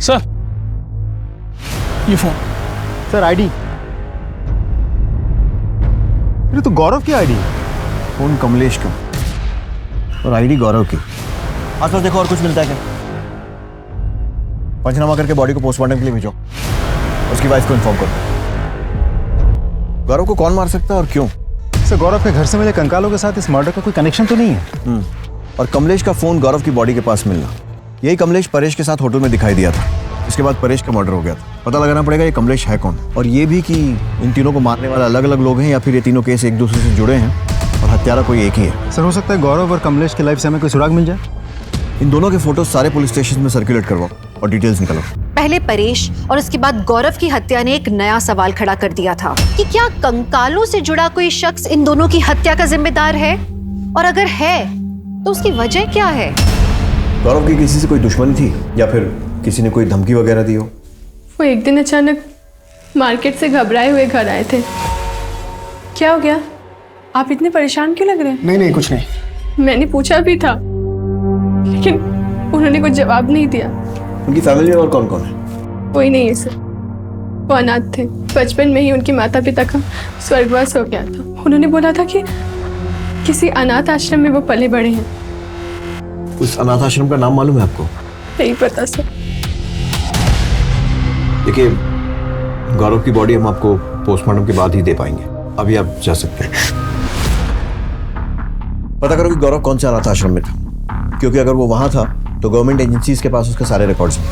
सर ये फोन। Sir ID. ये तो गौरव की आईडी है। फोन कमलेश का और आईडी गौरव की। आसपास देखो और कुछ मिलता है क्या? पंचनामा करके बॉडी को पोस्टमार्टम के लिए भेजो। उसकी वाइफ को इन्फॉर्म करो। गौरव को कौन मार सकता है और क्यों? सर गौरव के घर से मिले कंकालों के साथ इस मर्डर का कोई कनेक्शन तो नहीं है। और कमलेश का फोन गौरव की बॉडी के पास मिलना, यही कमलेश परेश के साथ होटल में दिखाई दिया था। इसके बाद परेश का मर्डर हो गया था। पता लगाना पड़ेगा ये कमलेश है कौन, और ये भी कि इन तीनों को मारने वाले अलग अलग लोग हैं या फिर ये तीनों केस एक दूसरे से जुड़े हैं और हत्यारा कोई एक ही है। सर हो सकता है गौरव और कमलेश की लाइफ से हमें कोई सुराग मिल जाए। इन दोनों के फोटो सारे पुलिस स्टेशन में सर्कुलेट करवाओ और डिटेल्स निकालो। पहले परेश और उसके बाद गौरव की हत्या ने एक नया सवाल खड़ा कर दिया था कि क्या कंकालों से जुड़ा कोई शख्स इन दोनों की हत्या का जिम्मेदार है, और अगर है तो उसकी वजह क्या है। गौरव की किसी से कोई दुश्मनी थी या फिर किसी ने कोई धमकी वगैरह दी हो? वो एक दिन अचानक मार्केट से घबराए हुए घर आए थे। क्या हो गया, आप इतने परेशान क्यों लग रहे हैं? नहीं कुछ नहीं। मैंने पूछा भी था लेकिन उन्होंने कुछ जवाब नहीं दिया। उनकी फैमिली में और कौन कौन है? कोई नहीं है सर, वो अनाथ थे। बचपन में ही उनके माता पिता का स्वर्गवास हो गया था। उन्होंने बोला था कि किसी अनाथ आश्रम में वो पले बड़े हैं। उस अनाथ आश्रम का नाम मालूम है आपको? नहीं पता सर। देखिए, गौरव की बॉडी हम आपको पोस्टमार्टम के बाद ही दे पाएंगे, अभी आप जा सकते हैं। पता करो कि गौरव कौन से अनाथ आश्रम में था, क्योंकि अगर वो वहां था तो गवर्नमेंट एजेंसीज के पास उसके सारे रिकॉर्ड्स हैं।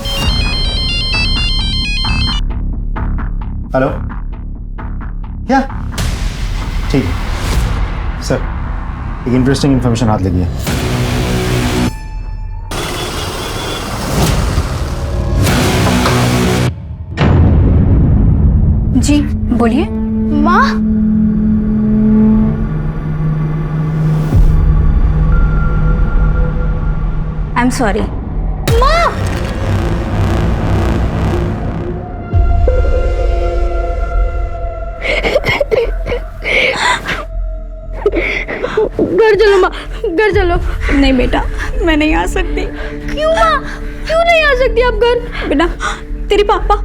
हेलो, क्या? ठीक सर, एक इंटरेस्टिंग इंफॉर्मेशन हाथ लगी है। जी बोलिए। माँ, आई एम सॉरी। घर चलो माँ, घर चलो। नहीं बेटा, मैं नहीं आ सकती। क्यों माँ, क्यों नहीं आ सकती आप घर? बेटा, तेरे पापा।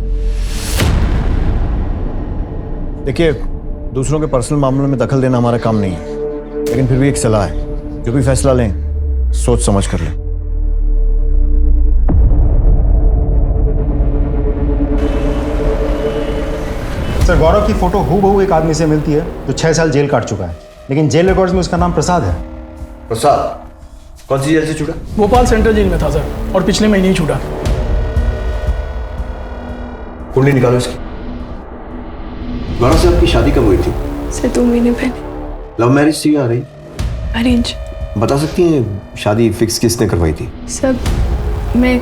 देखिए, दूसरों के पर्सनल मामलों में दखल देना हमारा काम नहीं है, लेकिन फिर भी एक सलाह है, जो भी फैसला लें सोच समझ कर लें। सर, गौरव की फोटो हूबहू एक आदमी से मिलती है जो 6 साल जेल काट चुका है, लेकिन जेल रिकॉर्ड्स में उसका नाम प्रसाद है। प्रसाद कौन सी जेल से छूटा? भोपाल सेंट्रल जेल में था सर, और पिछले महीने ही छूटा। कुंडली निकालो इसकी। गौरव से आपकी शादी कब हुई थी? से 2 महीने पहले। लव मैरिज थी या अरेंज? अरेंज। बता सकती हैं शादी फिक्स किसने करवाई थी? सब, मैं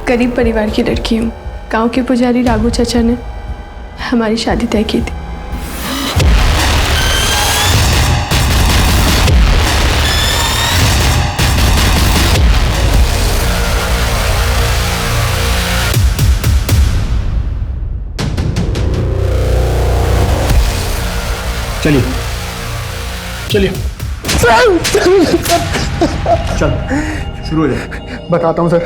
गरीब परिवार की लड़की हूँ। गांव के पुजारी राघु चाचा ने हमारी शादी तय की थी। चलिए चलिए चल शुरू हो जाए। बताता हूँ सर,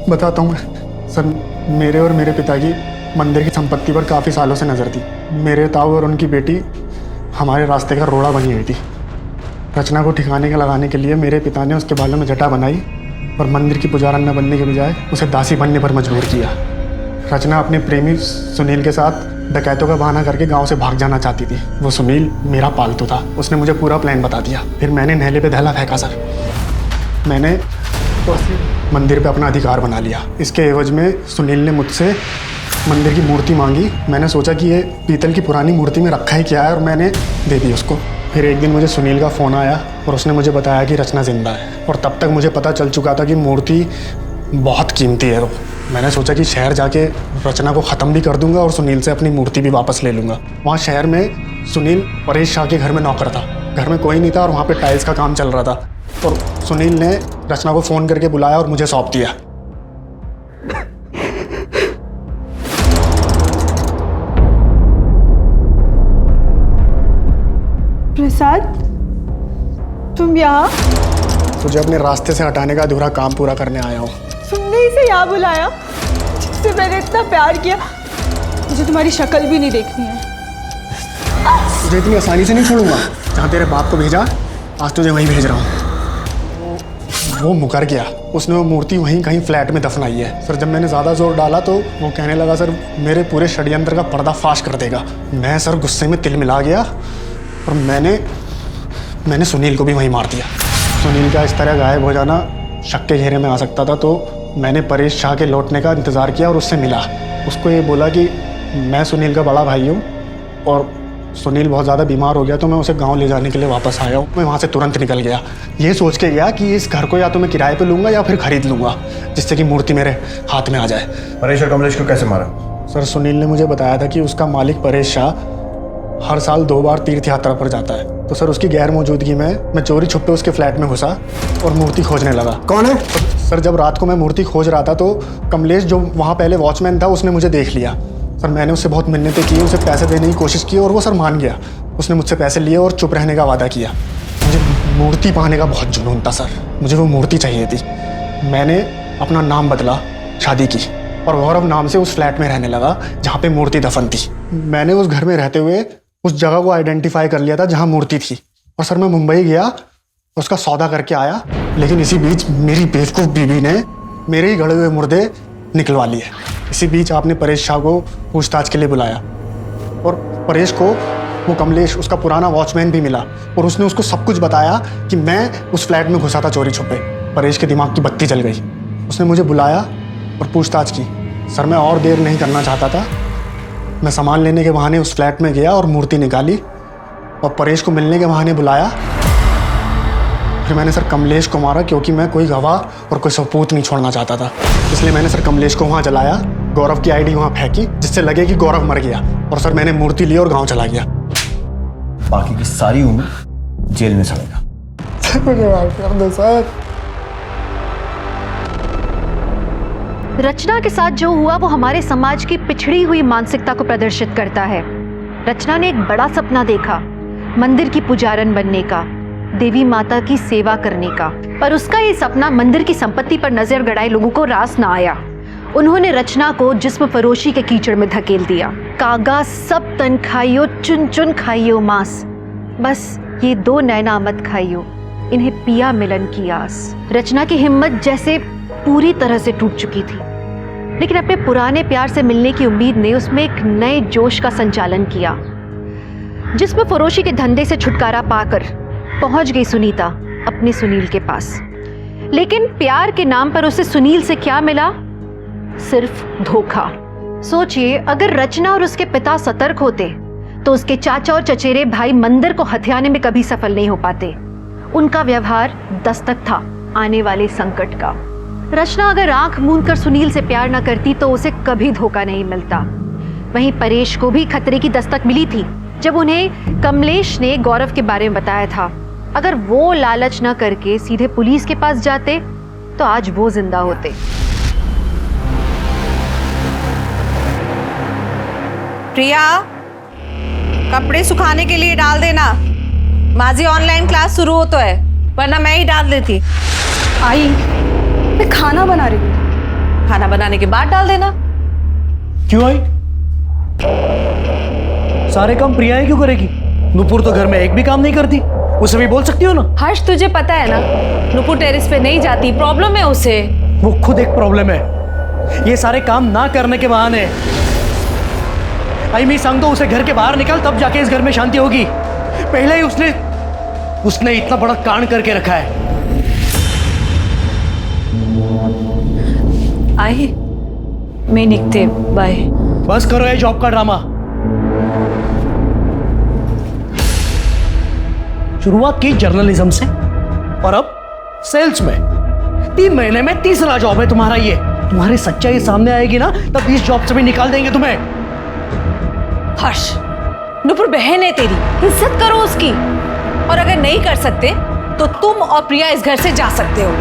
बताता हूँ मैं। सर, मेरे और मेरे पिता की मंदिर की संपत्ति पर काफ़ी सालों से नज़र थी। मेरे ताऊ और उनकी बेटी हमारे रास्ते का रोड़ा बनी हुई थी। रचना को ठिकाने का लगाने के लिए मेरे पिता ने उसके बालों में जटा बनाई और मंदिर की पुजारन न बनने के बजाय उसे दासी बनने पर मजबूर किया। रचना अपने प्रेमी सुनील के साथ डकैतों का बहाना करके गांव से भाग जाना चाहती थी। वो सुनील मेरा पालतू था, उसने मुझे पूरा प्लान बता दिया। फिर मैंने नहले पे दहला फेंका सर। मैंने तो मंदिर पे अपना अधिकार बना लिया। इसके एवज में सुनील ने मुझसे मंदिर की मूर्ति मांगी। मैंने सोचा कि ये पीतल की पुरानी मूर्ति में रखा ही क्या है, और मैंने दे दी उसको। फिर एक दिन मुझे सुनील का फ़ोन आया और उसने मुझे बताया कि रचना जिंदा है, और तब तक मुझे पता चल चुका था कि मूर्ति बहुत कीमती है। मैंने सोचा कि शहर जाके रचना को ख़त्म भी कर दूंगा और सुनील से अपनी मूर्ति भी वापस ले लूँगा। वहाँ शहर में सुनील परेश शाह के घर में नौकर था। घर में कोई नहीं था और वहाँ पे टाइल्स का काम चल रहा था, और सुनील ने रचना को फ़ोन करके बुलाया और मुझे सौंप दिया। प्रसाद, तुम यहाँ? तुझे अपने रास्ते से हटाने का अधूरा काम पूरा करने आया हूँ। तुमने इसे यहाँ बुलाया जिससे मैंने इतना प्यार किया? मुझे तुम्हारी शक्ल भी नहीं देखनी है। तुझे इतनी आसानी से नहीं छोड़ूंगा। जहाँ तेरे बाप को भेजा, आज तुझे वहीं भेज रहा हूँ। वो मुकर गया। उसने वो मूर्ति वहीं कहीं फ्लैट में दफनाई है। सर, जब मैंने ज़्यादा जोर डाला तो वो कहने लगा सर मेरे पूरे षड्यंत्र का पर्दाफाश कर देगा। मैं सर गुस्से में तिल मिला गया और मैंने सुनील को भी वहीं मार दिया। सुनील का इस तरह गायब हो जाना शक के घेरे में आ सकता था, तो मैंने परेश शाह के लौटने का इंतज़ार किया और उससे मिला। उसको ये बोला कि मैं सुनील का बड़ा भाई हूँ और सुनील बहुत ज़्यादा बीमार हो गया तो मैं उसे गांव ले जाने के लिए वापस आया हूँ। मैं वहाँ से तुरंत निकल गया, ये सोच के गया कि इस घर को या तो मैं किराए पे लूँगा या फिर खरीद लूँगा, जिससे कि मूर्ति मेरे हाथ में आ जाए। परेश और कमलेश को कैसे मारा? सर सुनील ने मुझे बताया था कि उसका मालिक परेश शाह हर साल 2 बार तीर्थ यात्रा पर जाता है, तो सर उसकी गैर मौजूदगी में मैं चोरी छुपे उसके फ्लैट में घुसा और मूर्ति खोजने लगा। कौन है? सर जब रात को मैं मूर्ति खोज रहा था तो कमलेश जो वहाँ पहले वॉचमैन था उसने मुझे देख लिया। सर मैंने उससे बहुत मिन्नतें की, उसे पैसे देने की कोशिश की और वो सर मान गया। उसने मुझसे पैसे लिए और चुप रहने का वादा किया। मुझे मूर्ति पाने का बहुत जुनून था सर, मुझे वो मूर्ति चाहिए थी। मैंने अपना नाम बदला, शादी की और गौरव नाम से उस फ्लैट में रहने लगा जहाँ पे मूर्ति दफन थी। मैंने उस घर में रहते हुए उस जगह को आइडेंटिफाई कर लिया था जहाँ मूर्ति थी और सर मैं मुंबई गया, उसका सौदा करके आया, लेकिन इसी बीच मेरी बेवकूफ़ बीवी ने मेरे ही गड़े हुए मुर्दे निकलवा लिए। इसी बीच आपने परेश शाह को पूछताछ के लिए बुलाया और परेश को वो कमलेश उसका पुराना वॉचमैन भी मिला और उसने उसको सब कुछ बताया कि मैं उस फ्लैट में घुसा था चोरी छुपे। परेश के दिमाग की बत्ती जल गई, उसने मुझे बुलाया और पूछताछ की। सर मैं और देर नहीं करना चाहता था, मैं सामान लेने के बहाने उस फ्लैट में गया और मूर्ति निकाली और परेश को मिलने के बहाने बुलाया। फिर मैंने सर कमलेश को मारा क्योंकि मैं कोई गवाह और कोई सबूत नहीं छोड़ना चाहता था, इसलिए मैंने सर कमलेश को वहाँ जलाया, गौरव की आईडी वहाँ फेंकी जिससे लगे कि गौरव मर गया और सर मैंने मूर्ति ली और गाँव चला गया। बाकी की सारी उम्र जेल में सड़ेगा। सर रचना के साथ जो हुआ वो हमारे समाज की पिछड़ी हुई मानसिकता को प्रदर्शित करता है। रचना ने एक बड़ा सपना देखा, मंदिर की पुजारन बनने का, देवी माता की सेवा करने का, पर उसका ये सपना मंदिर की संपत्ति पर नजर गड़ाए लोगों को रास ना आया। उन्होंने रचना को जिस्म फरोशी के कीचड़ में धकेल दिया। कागा सब तन खाइयो, चुन चुन खाइयो मांस, बस ये 2 नैना मत खाइयो, इन्हें पिया मिलन की आस। रचना की हिम्मत जैसे पूरी तरह से टूट चुकी थी, लेकिन अपने पुराने प्यार से मिलने की उम्मीद ने उसमें एक नए जोश का संचालन किया। जिसमें फरोशी के धंधे से छुटकारा पाकर पहुंच गई सुनीता अपने सुनील के पास। लेकिन प्यार के नाम पर उसे सुनील से क्या मिला? सिर्फ धोखा। सोचिए, अगर रचना और उसके पिता सतर्क होते तो उसके चाचा और चचेरे भाई मंदिर को हथियाने में कभी सफल नहीं हो पाते। उनका व्यवहार दस्तक था आने वाले संकट का। रचना अगर आंख मूंद कर सुनील से प्यार न करती तो उसे कभी धोखा नहीं मिलता। वहीं परेश को भी खतरे की दस्तक मिली थी जब उन्हें कमलेश ने गौरव के बारे में बताया था। अगर वो लालच न करके सीधे पुलिस के पास जाते तो आज वो जिंदा होते। प्रिया, कपड़े सुखाने के लिए डाल देना, माजी ऑनलाइन क्लास शुरू हो तो है, वरना मैं ही डाल देती। आई, मैं खाना बना रही हूँ। खाना बनाने के बाद डाल देना। क्यों आई? सारे काम प्रिया ही क्यों करेगी? नुपुर तो घर में एक भी काम नहीं करती, उसे भी बोल सकती हो ना। हर्ष, तुझे पता है ना, नुपुर टेरेस पे नहीं जाती, प्रॉब्लम है उसे। वो खुद एक प्रॉब्लम है, ये सारे काम ना करने के बहाने। आई मी संग तो उसे घर के बाहर निकाल, तब जाके इस घर में शांति होगी। पहले ही उसने इतना बड़ा कांड करके रखा है। आई, मैं निकते, बाय। बस करो ये जॉब का ड्रामा। शुरुआत की जर्नलिज्म से और अब सेल्स में। 3 महीने में तीसरा जॉब है तुम्हारा ये। तुम्हारी सच्चाई सामने आएगी ना, तब इस जॉब से भी निकाल देंगे तुम्हें। हर्ष, नुपुर बहन है तेरी, इज्जत करो उसकी। और अगर नहीं कर सकते तो तुम और प्रिया इस घर से जा सकते हो।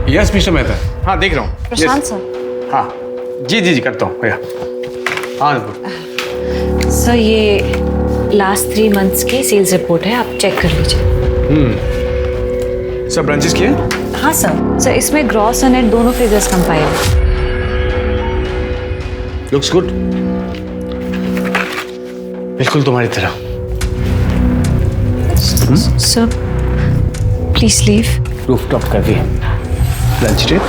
यस मिस्टर मेहता, हाँ देख रहा हूँ। प्रशांत सर। हाँ जी जी जी करता हूँ भैया। हाँ नुपुर। सर, ये लास्ट 3 मंथ्स की सेल्स रिपोर्ट है, आप चेक कर लीजिए। सब ब्रांचेस किए? हाँ सर, इसमें ग्रॉस और नेट दोनों फिगर्स कंपाइल है। लुक्स गुड, बिल्कुल तुम्हारी तरह। Sir please leave. रूफटॉप कर दिए। Lunch date?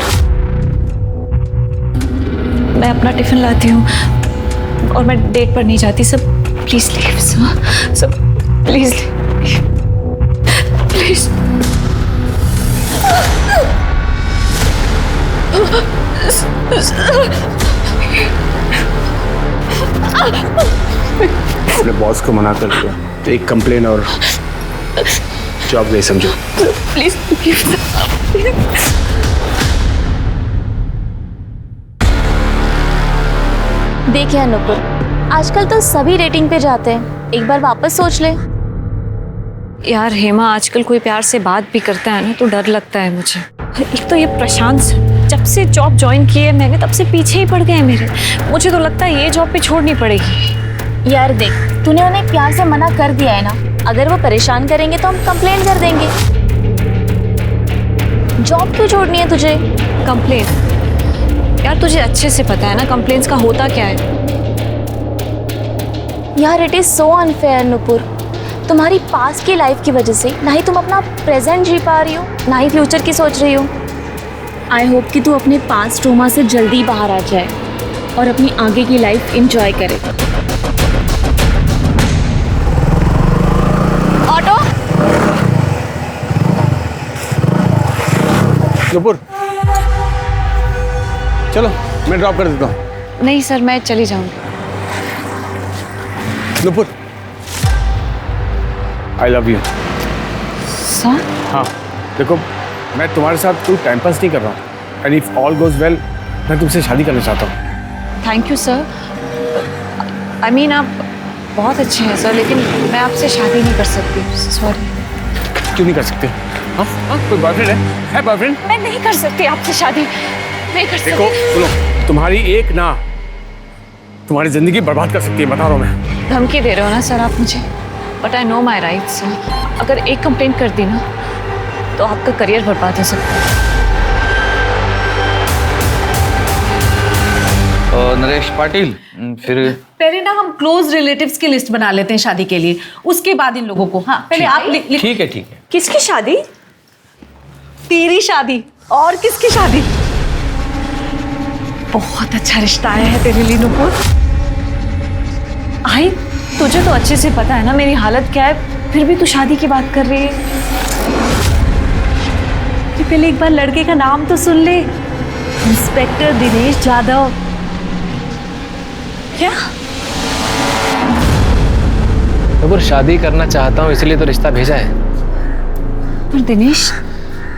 मैं अपना टिफिन लाती हूँ और मैं डेट पर नहीं जाती। Sir please leave. Sir please please. अपने बॉस को मना कर दिया तो एक कंप्लेन और जॉब नहीं समझो। प्लीज देखिए अनुपुर, आजकल तो सभी रेटिंग पे जाते हैं, एक बार वापस सोच ले। यार हेमा, आजकल कोई प्यार से बात भी करता है ना तो डर लगता है मुझे। एक तो ये प्रशांत सर, जब से जॉब ज्वाइन की है मैंने तब से पीछे ही पड़ गए हैं मेरे। मुझे तो लगता है ये जॉब भी छोड़नी पड़ेगी। यार देख, तूने उन्हें प्यार से मना कर दिया है ना, अगर वो परेशान करेंगे तो हम कंप्लेंट कर देंगे। जॉब क्यों छोड़नी है तुझे? कंप्लेंट? यार तुझे अच्छे से पता है ना कंप्लेंट्स का होता क्या है। यार it is so unfair Nupur, तुम्हारी पास्ट की लाइफ की वजह से ना ही तुम अपना प्रेजेंट जी पा रही हो ना ही फ्यूचर की सोच रही हो। आई होप कि तू अपने पास्ट ट्रॉमा से जल्दी बाहर आ जाए और अपनी आगे की लाइफ एंजॉय करे। ऑटो नुपुर चलो, मैं ड्रॉप कर देता हूँ। नहीं सर, मैं चली जाऊंगी। Nupur I love you. Sir? हाँ देखो, मैं तुम्हारे साथ कोई टाइम पास नहीं कर रहा हूँ, and if all goes well मैं तुमसे शादी करना चाहता हूँ। Thank you sir. I mean आप बहुत अच्छे हैं सर, लेकिन मैं आपसे शादी नहीं कर सकती। सॉरी। क्यों नहीं कर सकते? हाँ कोई बॉयफ्रेंड है बॉयफ्रेंड? मैं नहीं कर सकती आपसे शादी, नहीं कर सकती। देखो सुनो, तुम्हारी एक ना तुम्हारी जिंदगी बर्बाद कर सकती है, बता रहा हूँ मैं। धमकी दे रहे हो ना सर आप मुझे? But I know my rights sir. अगर एक कंप्लेंट कर दी ना तो आपका करियर बर्बाद हो सकता है। नरेश पाटिल, फिर पहले ना हम क्लोज रिलेटिव्स की लिस्ट बना लेते हैं शादी के लिए, उसके बाद इन लोगों को। हाँ पहले आप ठीक है ठीक है। किसकी शादी? तेरी शादी। और किसकी शादी? बहुत अच्छा रिश्ता आया है तेरे लिए नुपुर। आई, तुझे तो अच्छे से पता है ना मेरी हालत क्या है, फिर भी तू शादी की बात कर रही है। कि पहले एक बार लड़के का नाम तो सुन ले, इंस्पेक्टर दिनेश जाधव। क्या? नुपुर शादी करना चाहता हूँ इसलिए तो रिश्ता भेजा है। पर दिनेश,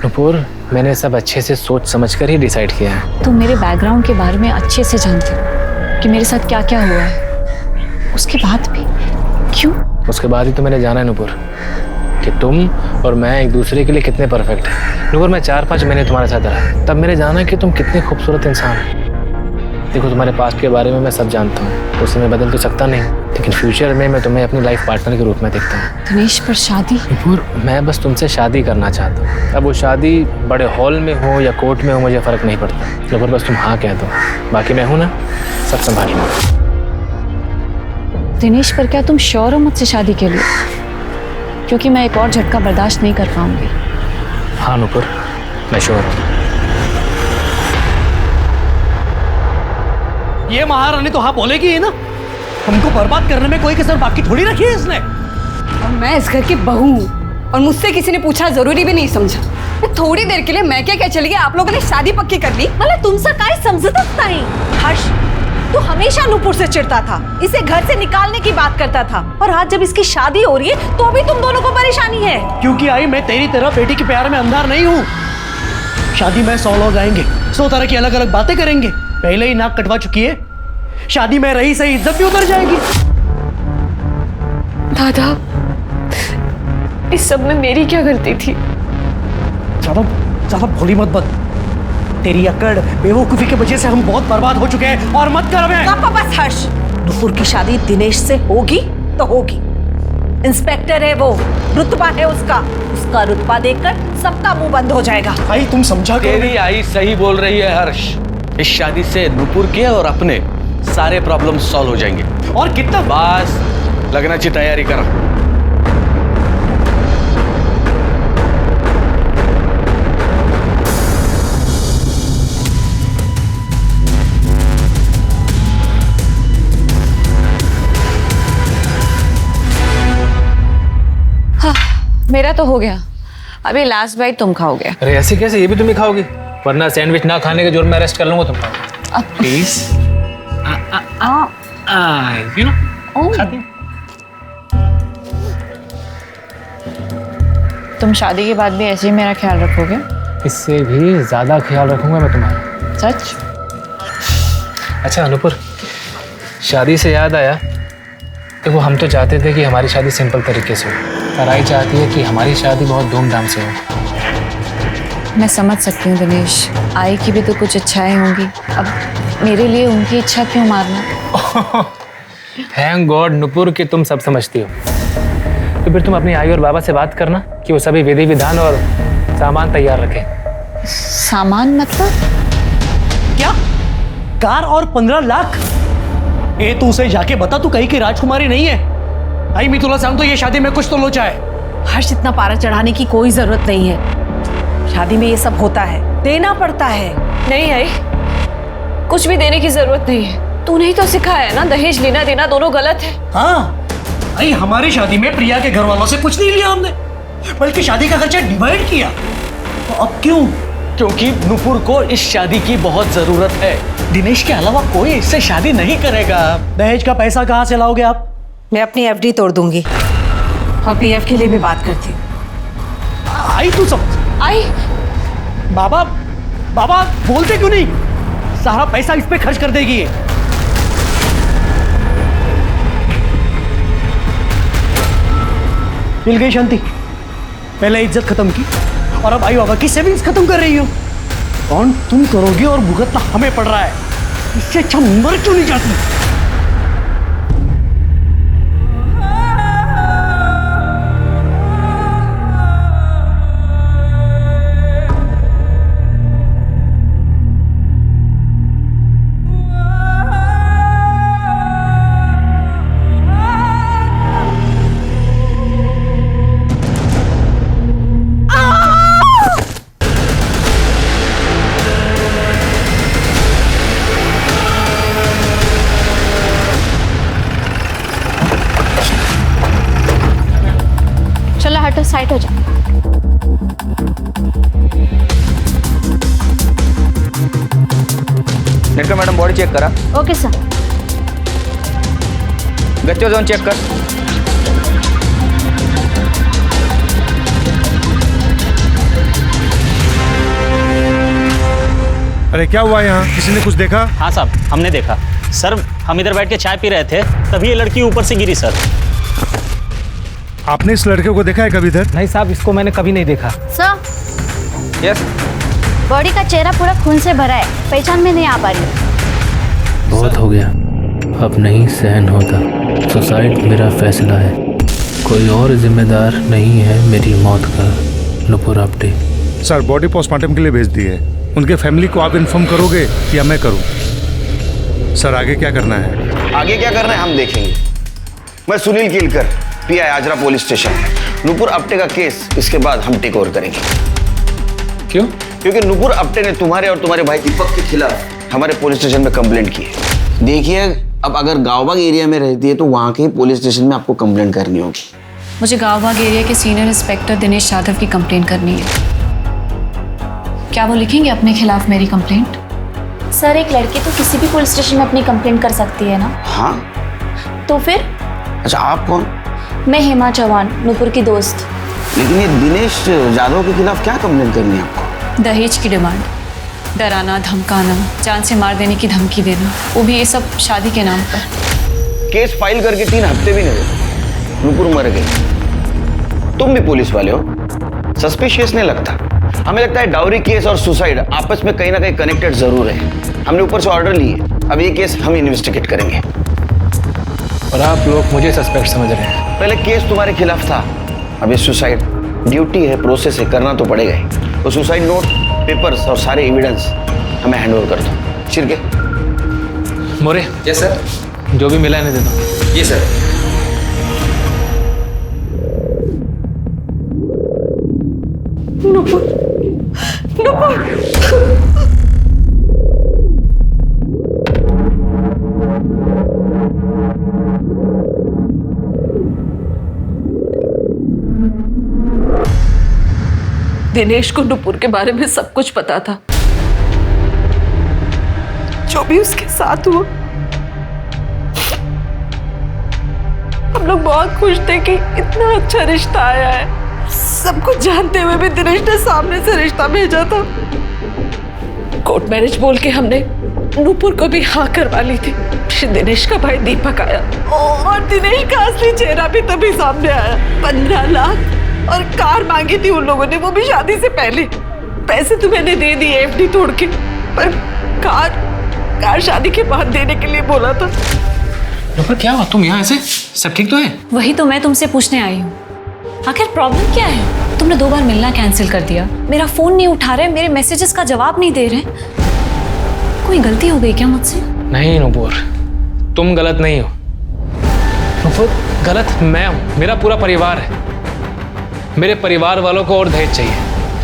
नुपुर मैंने सब अच्छे से सोच समझ कर ही डिसाइड किया है। तुम मेरे बैकग्राउंड के बारे में अच्छे से जानते हो कि मेरे साथ क्या क्या हुआ है, उसके बाद भी क्यों? उसके बाद ही तो मैंने जाना है नुपुर कि तुम और मैं एक दूसरे के लिए कितने परफेक्ट हैं। नुपुर मैं 4-5 महीने तुम्हारे साथ रहा, तब मैंने जाना कि तुम कितने खूबसूरत इंसान हो। देखो तुम्हारे पास्ट के बारे में मैं सब जानता हूँ, उसे मैं बदल तो सकता नहीं, लेकिन फ्यूचर में मैं तुम्हें अपनी लाइफ पार्टनर के रूप में देखता हूँ। दिनेश पर शादी? नुपुर मैं बस तुमसे शादी करना चाहता हूँ। अब वो शादी बड़े हॉल में हो या कोर्ट में हो मुझे फ़र्क नहीं पड़ता। नुपुर बस तुम हाँ कह दो, बाकी मैं हूँ ना, सब संभाल लूँ। दिनेश पर क्या तुम श्योर हो मुझसे शादी के लिए? क्योंकि मैं एक और झटका बर्दाश्त नहीं कर पाऊंगी। हाँ नुपुर मैं श्योर हूँ। ये महारानी तो हाँ बोलेगी ही ना, हमको बर्बाद करने में कोई कसर बाकी थोड़ी रखी है इसने। और मैं इस घर की बहू हूँ और मुझसे किसी ने पूछा जरूरी भी नहीं समझा। थोड़ी देर के लिए मैं क्या चली गई, आप लोगों ने शादी पक्की कर ली। मतलब तुमसे काय समझता नहीं? हर्ष तू हमेशा नूपुर से चिढ़ता था, इसे घर से निकालने की बात करता था, और आज जब इसकी शादी हो रही है तो भी तुम दोनों को परेशानी है। क्योंकि आई मैं तेरी तरह बेटी के प्यार में अंधार नहीं हूँ। शादी में 100 लोग आएंगे, 100 तरह की अलग अलग बातें करेंगे। पहले ही नाक कटवा चुकी है, शादी में रही सही इज्जत भी उतर जाएगी। दादा इस सब में मेरी क्या गलती थी? ज्यादा भोली मत बन। तेरी अकड़ बेवकूफी की वजह से हम बहुत बर्बाद हो चुके हैं, और मत कर हमें। बस हर्ष, नुपुर की शादी दिनेश से होगी तो होगी। इंस्पेक्टर है वो, रुतबा है उसका रुतबा देखकर सबका मुंह बंद हो जाएगा। आई तुम समझा करो। तेरी आई सही बोल रही है हर्ष। इस शादी से नुपुर के और अपने सारे प्रॉब्लम सॉल्व हो जाएंगे। और कितना? बस लगना चाहिए, तैयारी करो। हाँ, मेरा तो हो गया, अभी लास्ट बाइट तुम खाओगे। अरे ऐसे कैसे, ये भी तुम ही खाओगे? वरना सैंडविच ना खाने के जुर्म में अरेस्ट कर लूंगा तुमको। प्लीज यू नो खाती। तुम शादी के बाद भी ऐसे ही मेरा ख्याल रखोगे? इससे भी ज्यादा ख्याल रखूंगा मैं तुम्हारा। सच? अच्छा अनुपुर, शादी से याद आया, देखो हम तो चाहते थे कि हमारी शादी सिंपल तरीके से हो, पर आई चाहती है कि हमारी शादी बहुत धूमधाम से हो। मैं समझ सकती हूँ दिनेश, आई की भी तो कुछ इच्छाएं होंगी, अब मेरे लिए उनकी इच्छा क्यों मारना? थैंक गॉड नुपुर कि तुम सब समझती हो। तो फिर तुम अपनी आई और बाबा से बात करना कि वो सभी विधि विधान और सामान तैयार रखें। सामान मतलब? क्या? कार और 15 लाख? ए तू उसे जाके बता तू कहीं की राजकुमारी नहीं है। आई मैं तुला सांगतो ये शादी में कुछ तो लोचा है। हर्ष, इतना पारा चढ़ाने की कोई जरूरत नहीं है। शादी में ये सब होता है, देना पड़ता है। नहीं आई, कुछ भी देने की जरूरत नहीं है। तूने ही तो सिखाया है ना, दहेज लेना देना दोनों गलत है। हाँ आई, हमारी शादी में प्रिया के घर वालों से कुछ नहीं लिया हमने, बल्कि शादी का खर्चा डिवाइड किया। तो अब क्यों? क्योंकि नुपुर को इस शादी की बहुत जरूरत है। दिनेश के अलावा कोई इससे शादी नहीं करेगा। दहेज का पैसा कहाँ से लाओगे आप? मैं अपनी एफडी तोड़ दूंगी और पीएफ के लिए भी बात करती हूँ। आई तू समझ। आई बाबा बाबा बोलते क्यों नहीं? सारा पैसा इस पे खर्च कर देगी ये। मिल गई शांति। पहले इज्जत खत्म की और अब आई बाबा की सेविंग्स खत्म कर रही हो। कौन तुम करोगे और भुगतना हमें पड़ रहा है। इससे अच्छा मर क्यों नहीं जाती? साइड हो जा। नेटका मैडम बॉडी चेक करा। Okay sir. गच्चो जोन चेक कर। अरे क्या हुआ यहाँ? किसी ने कुछ देखा? हाँ साहब, हमने देखा। सर हम इधर बैठ के चाय पी रहे थे, तभी ये लड़की ऊपर से गिरी सर। आपने इस लड़के को देखा है कभी इधर? नहीं साहब, इसको मैंने कभी नहीं देखा। Sir yes. बॉडी का चेहरा पूरा खून से भरा है, पहचान में नहीं आ पा रही। बहुत हो गया, अब नहीं सहन होता। सुसाइड मेरा फैसला है, कोई और जिम्मेदार नहीं है मेरी मौत का। Nupur Apte. Sir body postmortem के लिए भेज दी है। उनके फैमिली को आप इन्फॉर्म करोगे या मैं करूं? सर आगे क्या करना है? आगे क्या करना है हम देखेंगे। मैं Sunil Kilkar, PI Ajara police station. Nupur Apte का केस इसके बाद हम टेक ओवर करेंगे। क्यों? क्योंकि नुपुर आप्टे ने तुम्हारे और तुम्हारे भाई दीपक के खिलाफ हमारे पुलिस स्टेशन में कंप्लेंट की है। देखिए अब अगर गाँवबाग एरिया में रहती है तो वहाँ के पुलिस स्टेशन में आपको कंप्लेंट करनी होगी। मुझे गाँवबाग एरिया के सीनियर इंस्पेक्टर दिनेश यादव की कंप्लेंट करनी है। क्या वो लिखेंगे अपने खिलाफ मेरी कंप्लेंट? सर एक लड़की तो किसी भी पुलिस स्टेशन में अपनी कंप्लेंट कर सकती है ना? हाँ। तो फिर? अच्छा आप कौन? मैं हेमा चौहान, नुपुर की दोस्त। लेकिन ये दिनेश यादव के खिलाफ क्या कंप्लेंट करनी है आपको? दहेज की डिमांड, डराना, धमकाना, जान से मार देने की धमकी देना, वो भी ये सब शादी के नाम पर। केस फाइल करके 3 हफ्ते भी नहीं हुए, नुपुर मर गई। तुम भी पुलिस वाले हो, सस्पिशियस नहीं लगता? हमें लगता है डाउरी केस और सुसाइड आपस में कहीं ना कहीं कनेक्टेड जरूर है। हमने ऊपर से ऑर्डर लिए, अब ये केस हम इन्वेस्टिगेट करेंगे। और आप लोग मुझे सस्पेक्ट समझ रहे हैं? पहले केस तुम्हारे खिलाफ था, अब ये सुसाइड ड्यूटी है, प्रोसेस है, करना तो पड़ेगा ही। तो सुसाइड नोट, पेपर्स और सारे एविडेंस हमें हैंड ओवर कर दो। चिरके। मोरे। Yes sir. जो भी मिला है इन्हें दे दो। ये सर। नुपुर, नुपुर। दिनेश को नुपुर के बारे में सब कुछ पता था। जो भी उसके साथ हुआ, हम लोग बहुत खुश थे कि इतना अच्छा रिश्ता आया है। सब कुछ जानते हुए भी दिनेश ने सामने से रिश्ता भेजा था। कोर्ट मैरिज बोल के हमने नूपुर को भी हाँ करवा ली थी। फिर दिनेश का भाई दीपक आया और दिनेश का असली चेहरा भी तभी सामने आया। 15 लाख और कार मांगी थी उन लोगों ने, वो भी शादी से पहले। पैसे तो मैंने दे दिए एफडी तोड़ के, पर कार शादी के बाद देने के लिए बोला था। नूपुर क्या हुआ? तुम यहाँ ऐसे? सब ठीक तो है? वही तो मैं तुमसे पूछने आई हूँ, आखिर प्रॉब्लम क्या है? तुमने 2 बार मिलना कैंसिल कर दिया, मेरा फोन नहीं उठा रहे, मेरे मैसेजेस का जवाब नहीं दे रहे। कोई गलती हो गई क्या मुझसे? नहीं नूपुर, तुम गलत नहीं हो। नूपुर, गलत मैं हूँ, मेरा पूरा परिवार है। मेरे परिवार वालों को और दहेज चाहिए।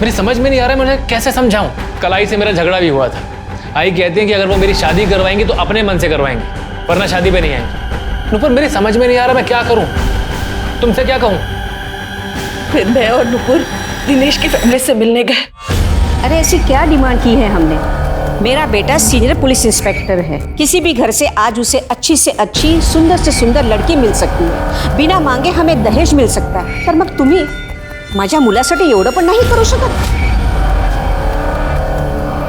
मेरी समझ में नहीं आ रहा है, मुझे कैसे समझाऊं। कल आई से मेरा झगड़ा भी हुआ था। आई कहती हैं कि अगर वो मेरी शादी करवाएंगी तो अपने मन से करवाएंगी, वरना शादी पे नहीं आएंगी। नूपुर, मेरी समझ में नहीं आ रहा मैं क्या करूं, तुमसे क्या कहूं? फिर मैं और नूपुर दिनेश की फैमिली से मिलने गए। अरे ऐसी क्या डिमांड की है हमने? मेरा बेटा सीनियर पुलिस इंस्पेक्टर है, किसी भी घर से आज उसे अच्छी से अच्छी, सुंदर से सुंदर लड़की मिल सकती है, बिना मांगे हमें दहेज मिल सकता है। तर मग तुम्ही माझ्या मुलासाठी एवढं पण नाही करू शकत?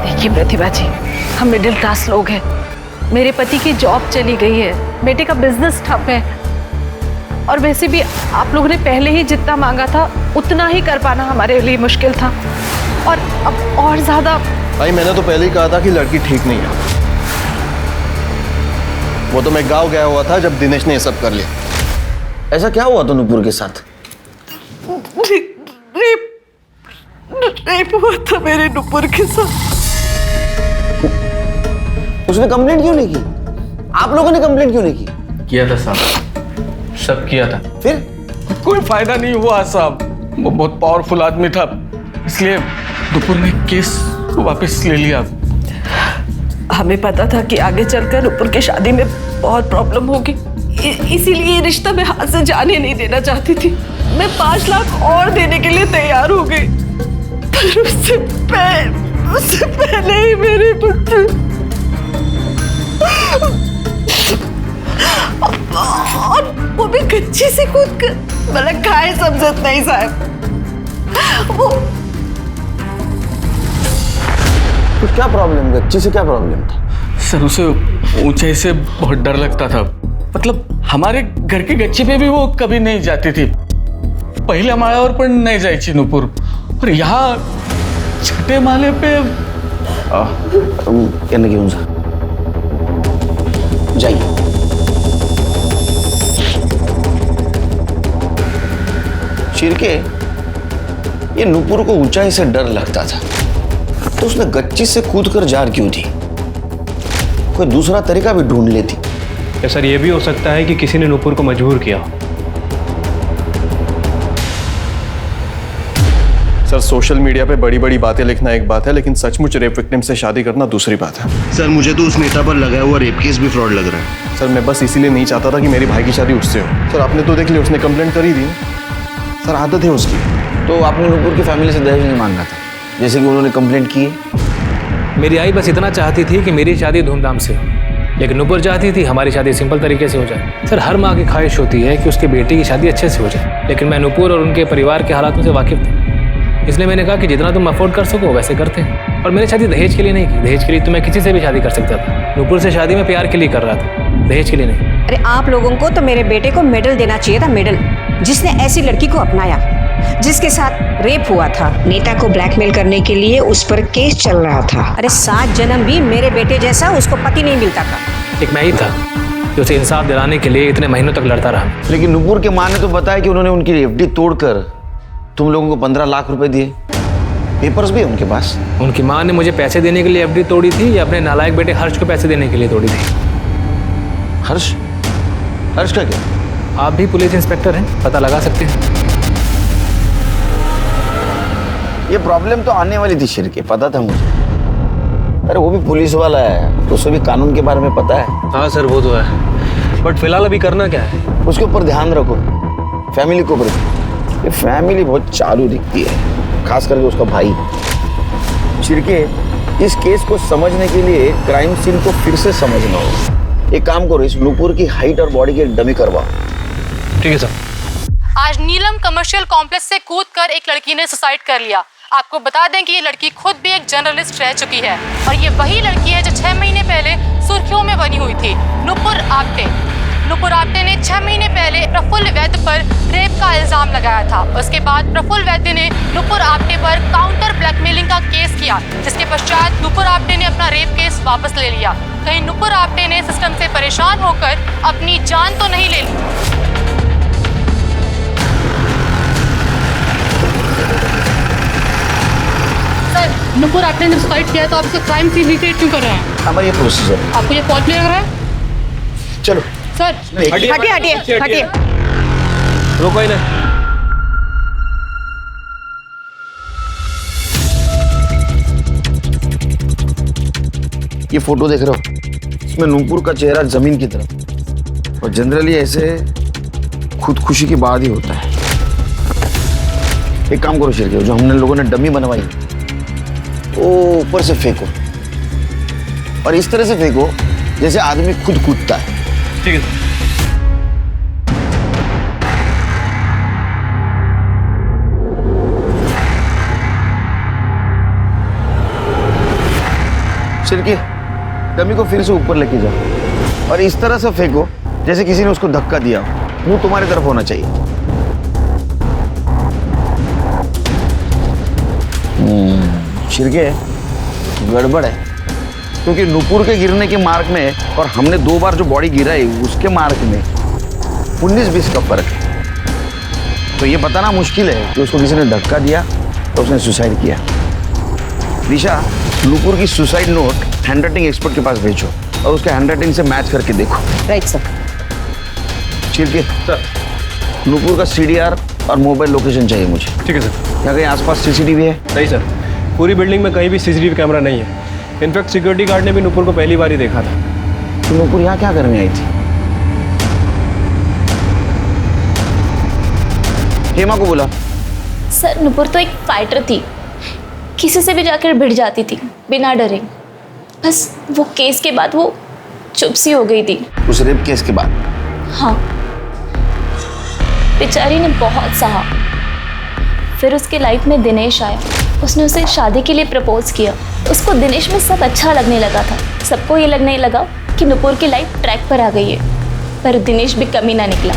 देखिए प्रतिभा जी, हम मिडिल क्लास लोग हैं। मेरे पति की जॉब चली गई है, बेटे का बिजनेस ठप है, और वैसे भी आप लोगों ने पहले ही जितना मांगा था उतना ही कर पाना हमारे लिए मुश्किल था, और अब और ज्यादा। भाई मैंने तो पहले ही कहा था कि लड़की ठीक नहीं है। वो तो मैं गांव गया हुआ था जब दिनेश ने ये सब कर लिया। ऐसा क्या हुआ था नूपुर के साथ? रेप हुआ था मेरे नूपुर के साथ। उसने कंप्लेंट क्यों नहीं की? आप लोगों ने कंप्लेंट क्यों नहीं की? किया था साहब, सब किया था। फिर कोई फायदा नहीं हुआ साहब। वो बहुत पावरफुल आदमी था, इसलिए नूपुर ने केस वापस ले लिया। हमें पता था कि आगे चलकर नूपुर की शादी में बहुत प्रॉब्लम होगी, इसीलिए ये रिश्ता मैं हाथ से जाने नहीं देना चाहती थी। मैं 5 लाख और देने के लिए तैयार हो गई, पर उससे पहले ही मेरे पुत्र और वो भी कच्ची से कूद कर, मतलब काय समझत नहीं साहब। वो तो क्या प्रॉब्लम, गच्ची से क्या प्रॉब्लम था? सर उसे ऊंचाई से बहुत डर लगता था। मतलब हमारे घर की गच्ची पे भी वो कभी नहीं जाती थी। पहिल्या माळ्यावर पण नाही जायची नूपुर, और यहाँ छठे माले पे यांना घेऊन जा, जाइए। शिर्के, ये नूपुर को ऊंचाई से डर लगता था, तो उसने गच्ची से कूदकर जार क्यों दी? कोई दूसरा तरीका भी ढूंढ लेती। या सर ये भी हो सकता है कि किसी ने नूपुर को मजबूर किया हो। सर सोशल मीडिया पे बड़ी बड़ी बातें लिखना एक बात है, लेकिन सचमुच रेप विक्टिम से शादी करना दूसरी बात है। सर मुझे तो उस नेता पर लगाया हुआ रेप केस भी फ्रॉड लग रहा है। सर मैं बस इसीलिए नहीं चाहता था कि मेरी भाई की शादी उससे हो। सर आपने तो देख लिया, उसने कंप्लेंट कर ही दी। सर आदत है उसकी। तो आपने नूपुर की फैमिली से दहेज नहीं मांगा था, जैसे कि उन्होंने कंप्लेंट की है? मेरी आई बस इतना चाहती थी कि मेरी शादी धूमधाम से हो, लेकिन नूपुर चाहती थी हमारी शादी सिंपल तरीके से हो जाए। सर हर माँ की ख्वाहिश होती है कि उसके बेटे की शादी अच्छे से हो जाए, लेकिन मैं नूपुर और उनके परिवार के हालातों से वाकिफ था, इसलिए मैंने कहा कि जितना तुम अफोर्ड कर सको वैसे करते हैं। और मैंने शादी दहेज के लिए नहीं की। दहेज के लिए तो मैं किसी से भी शादी कर सकता था। नूपुर से शादी मैं प्यार के लिए कर रहा था, दहेज के लिए नहीं। अरे आप लोगों को तो मेरे बेटे को मेडल देना चाहिए था, मेडल, जिसने ऐसी लड़की को अपनाया, जिसके साथ रेप हुआ था। नेता को ब्लैकमेल करने के लिए उस पर केस चल रहा था। अरे 7 जन्म भी मेरे बेटे जैसा उसको पति नहीं मिलता था। एक मैं ही था जो उसे इंसाफ दिलाने के लिए इतने महीनों तक लड़ता रहा। लेकिन नूपुर के माँ ने तो बताया कि उन्होंने उनकी एफडी तोड़कर तुम लोगों को 15 लाख रुपए दिए। पेपर्स भी है उनके पास। उनकी माँ ने मुझे पैसे देने के लिए एफडी तोड़ी थी या अपने नालायक बेटे हर्ष को पैसे देने के लिए तोड़ी थी? हर्ष? हर्ष का क्या? आप भी पुलिस इंस्पेक्टर हैं, पता लगा सकते हैं। ये प्रॉब्लम तो आने वाली थी शिर्के, पता था मुझे। अरे वो भी पुलिस वाला है, तो उसे भी कानून के बारे में पता है। हाँ सर वो तो है, बट फिलहाल अभी करना क्या है? उसके ऊपर ध्यान रखो, फैमिली के ऊपर। ये फैमिली बहुत चालू दिखती है, खास करके उसका भाई। शिर्के, इस केस को समझने के लिए क्राइम सीन को फिर से समझना होगा। एक काम करो, इस नूपुर की हाइट और बॉडी की एक डमी करवाओ। ठीक है सर। आज नीलम कमर्शियल कॉम्प्लेक्स से कूदकर एक लड़की ने सुसाइड कर लिया। आपको बता दें कि ये लड़की खुद भी एक जर्नलिस्ट रह चुकी है और ये वही लड़की है जो 6 महीने पहले सुर्खियों में बनी हुई थी, नुपुर आप्टे। नुपुर आप्टे ने 6 महीने पहले प्रफुल्ल वैद्य पर रेप का इल्जाम लगाया था। उसके बाद प्रफुल्ल वैद्य ने नुपुर आप्टे पर काउंटर ब्लैकमेलिंग का केस किया, जिसके पश्चात नुपुर आप्टे ने अपना रेप केस वापस ले लिया। कहीं नुपुर आप्टे ने सिस्टम से परेशान होकर अपनी जान तो नहीं ले ली? नुपुर आपने जब सुसाइड किया तो आप इसका क्राइम सीन रिक्रिएट क्यों कर रहे हैं? हमारा ये प्रोसीजर है। आपको ये फॉल्ट लग रहा है? चलो सर हटिए। रोको ही नहीं। ये फोटो देख रहे हो, इसमें नूपुर का चेहरा जमीन की तरफ, और जनरली ऐसे खुदकुशी के बाद ही होता है। एक काम करो शेर, जो हमने लोगों ने डमी बनवाई वो ऊपर से फेंको, और इस तरह से फेंको जैसे आदमी खुद कूदता है। ठीक है। छिड़के डमी को फिर से ऊपर लेके जाओ और इस तरह से फेंको जैसे किसी ने उसको धक्का दिया। मुंह तुम्हारी तरफ होना चाहिए। छिड़के गड़बड़ है, क्योंकि नूपुर के गिरने के मार्क में और हमने 2 बार जो बॉडी गिराई उसके मार्क में 19-20 का फर्क है। तो ये बताना मुश्किल है कि उसको किसी ने धक्का दिया तो उसने सुसाइड किया। दिशा, नूपुर की सुसाइड नोट हैंडराइटिंग एक्सपर्ट के पास भेजो और उसके हैंडराइटिंग से मैच करके देखो। Right sir. छिड़के सर, नूपुर का CDR और मोबाइल लोकेशन चाहिए मुझे। ठीक है सर। क्या कहीं आसपास CCTV है? नहीं सर, पूरी बिल्डिंग में कहीं भी CCTV कैमरा नहीं है। इनफैक्ट सिक्योरिटी गार्ड ने भी नूपुर को पहली बार ही देखा था। तो नूपुर यहाँ क्या करने आई थी? हेमा को बोला। सर नुपुर तो एक फाइटर थी, किसी से भी जाकर भिड़ जाती थी बिना डरे। बस वो केस के बाद वो चुप सी हो गई थी। उस रेप केस के बाद? हाँ, बेचारी ने बहुत सहा। फिर उसके लाइफ में दिनेश आया, उसने उसे शादी के लिए प्रपोज किया। उसको दिनेश में सब अच्छा लगने लगा था। सबको ये लगने लगा कि नुपुर की लाइफ ट्रैक पर आ गई है, पर दिनेश भी कमी ना निकला।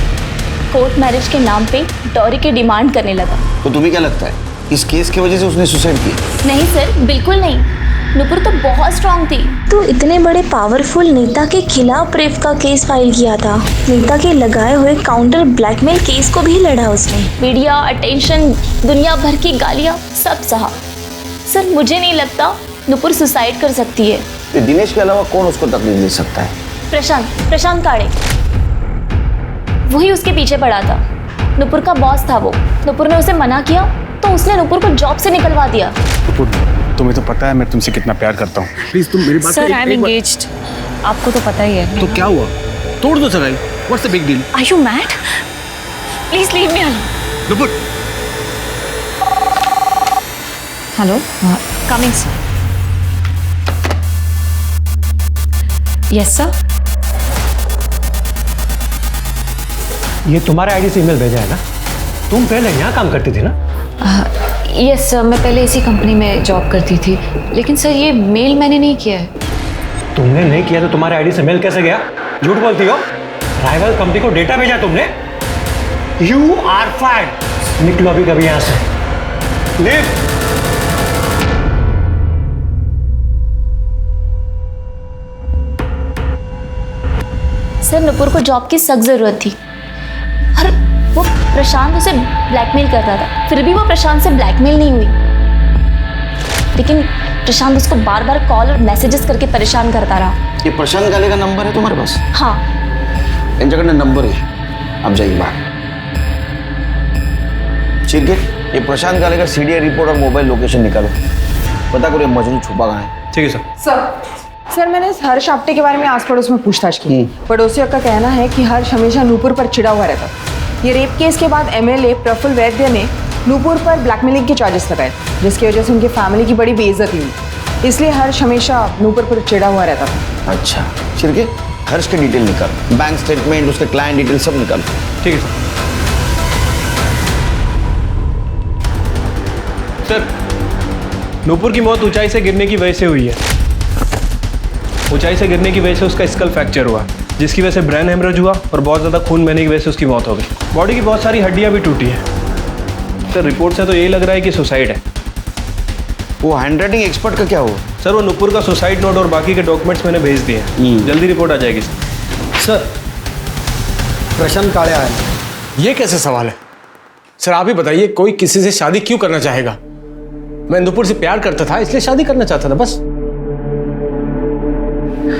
कोर्ट मैरिज के नाम पे डॉरी की डिमांड करने लगा। तो तुम्हें क्या लगता है इस केस की वजह से उसने सुसाइड की? नहीं सर, बिल्कुल नहीं। नुपुर तो बहुत स्ट्रांग थी। तो इतने बड़े पावरफुल नेता के खिलाफ रेप का केस फाइल किया था। नेता के लगाए हुए काउंटर ब्लैकमेल केस को भी लड़ा उसने। मीडिया अटेंशन, दुनिया भर की गालियाँ, सब सहा। सर मुझे नहीं लगता नुपुर सुसाइड कर सकती है। तो दिनेश के अलावा कौन उसको तकलीफ दे सकता है? प्रशांत काड़े, वही उसके पीछे पड़ा था। नुपुर का बॉस था वो। नुपुर ने उसे मना किया तो उसने नुपुर को जॉब से निकलवा दिया। तुम्हें तो पता है मैं तुमसे कितना प्यार करता हूँ। प्लीज तुम मेरी बात सर, आई एम एंगेज्ड। आपको तो पता ही है। तो क्या हुआ? तोड़ दो सगाई। What's the big deal? Are you mad? Please leave me alone. Nupur. Hello, coming sir. Yes sir. ये तुम्हारे आईडी से ईमेल भेजा है ना? तुम पहले यहाँ काम करती थी ना? यस सर, मैं पहले इसी कंपनी में जॉब करती थी, लेकिन सर ये मेल मैंने नहीं किया है। तुमने नहीं किया तो तुम्हारे आईडी से मेल कैसे गया? झूठ बोलती हो। राइवल कंपनी को डेटा भेजा तुमने। You are fired. निकलो अभी कभी यहाँ से। लीव। सर नुपुर को जॉब की सख्त जरूरत थी और वो प्रशांत उसे ब्लैकमेल कर रहा था। फिर भी वो प्रशांत से ब्लैकमेल नहीं हुई, लेकिन प्रशांत उसको बार बार कॉल और मैसेजेस करके परेशान करता रहा। ये प्रशांत गाले का नंबर है तुम्हारे पास? हाँ। इन जगह नंबर है, आप जाइए बाहर। ठीक है, ये प्रशांत गाले का CDR रिपोर्ट और मोबाइल लोकेशन निकालो। पता करो ये मजनू छुपा कहाँ है। ठीक है सर। सर मैंने हर्ष आप्टे के बारे में आस पड़ोस में पूछताछ की। पड़ोसियों का कहना है कि हर्ष हमेशा नूपुर पर चिढ़ा हुआ रहता। ये रेप केस के बाद MLA प्रफुल्ल वैद्य ने नूपुर पर ब्लैकमेलिंग के चार्जेस लगाए, जिसकी वजह से उनकी फैमिली की बड़ी बेइज्जती हुई। इसलिए हर्ष हमेशा नूपुर पर चिढ़ा हुआ रहता था। अच्छा शिर्के, हर्ष के डिटेल निकाल, बैंक स्टेटमेंट, उसके क्लाइंट डिटेल सब निकाल। ठीक है सर। नूपुर की मौत ऊंचाई से गिरने की वजह से हुई है। ऊंचाई से गिरने की वजह से उसका स्कल फ्रैक्चर हुआ, जिसकी वजह से ब्रेन हेमरेज हुआ और बहुत ज़्यादा खून बहने की वजह से उसकी मौत हो गई। बॉडी की बहुत सारी हड्डियां भी टूटी हैं। सर रिपोर्ट से तो यही लग रहा है कि सुसाइड है। वो हैंडराइटिंग एक्सपर्ट का क्या हुआ? सर वो नूपुर का सुसाइड नोट और बाकी के डॉक्यूमेंट्स मैंने भेज दिए हैं, जल्दी रिपोर्ट आ जाएगी। सर प्रशांत कालिया है। ये कैसे सवाल है सर? आप ही बताइए, कोई किसी से शादी क्यों करना चाहेगा? मैं नूपुर से प्यार करता था इसलिए शादी करना चाहता था बस।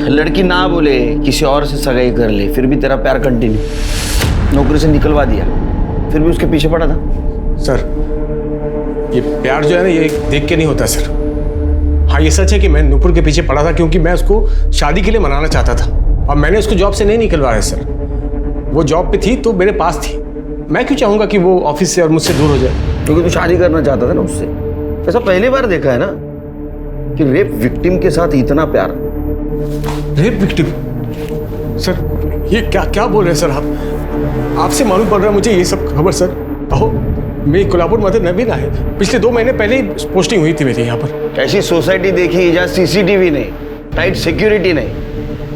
लड़की ना बोले किसी और से सगाई कर ले, फिर भी तेरा प्यार कंटिन्यू। नौकरी से निकलवा दिया, फिर भी उसके पीछे पड़ा था। सर ये प्यार जो है ना, ये देख के नहीं होता सर। हाँ ये सच है कि मैं नूपुर के पीछे पड़ा था क्योंकि मैं उसको शादी के लिए मनाना चाहता था, और मैंने उसको जॉब से नहीं निकलवाया सर। वो जॉब पे थी तो मेरे पास थी। मैं क्यों चाहूंगा कि वो ऑफिस से और मुझसे दूर हो जाए? क्योंकि तू शादी करना चाहता था ना उससे। ऐसा पहली बार देखा है ना कि रेप विक्टिम के साथ इतना प्यार। Rape victim? सर ये क्या क्या बोल रहे हैं सर आप? आपसे मालूम पड़ रहा है मुझे ये सब खबर सर। अहो मेरी कोल्हापुर मदर नवीन है, पिछले 2 महीने पहले ही पोस्टिंग हुई थी मेरी यहाँ पर। ऐसी सोसाइटी देखी जहाँ CCTV नहीं, टाइट सिक्योरिटी नहीं,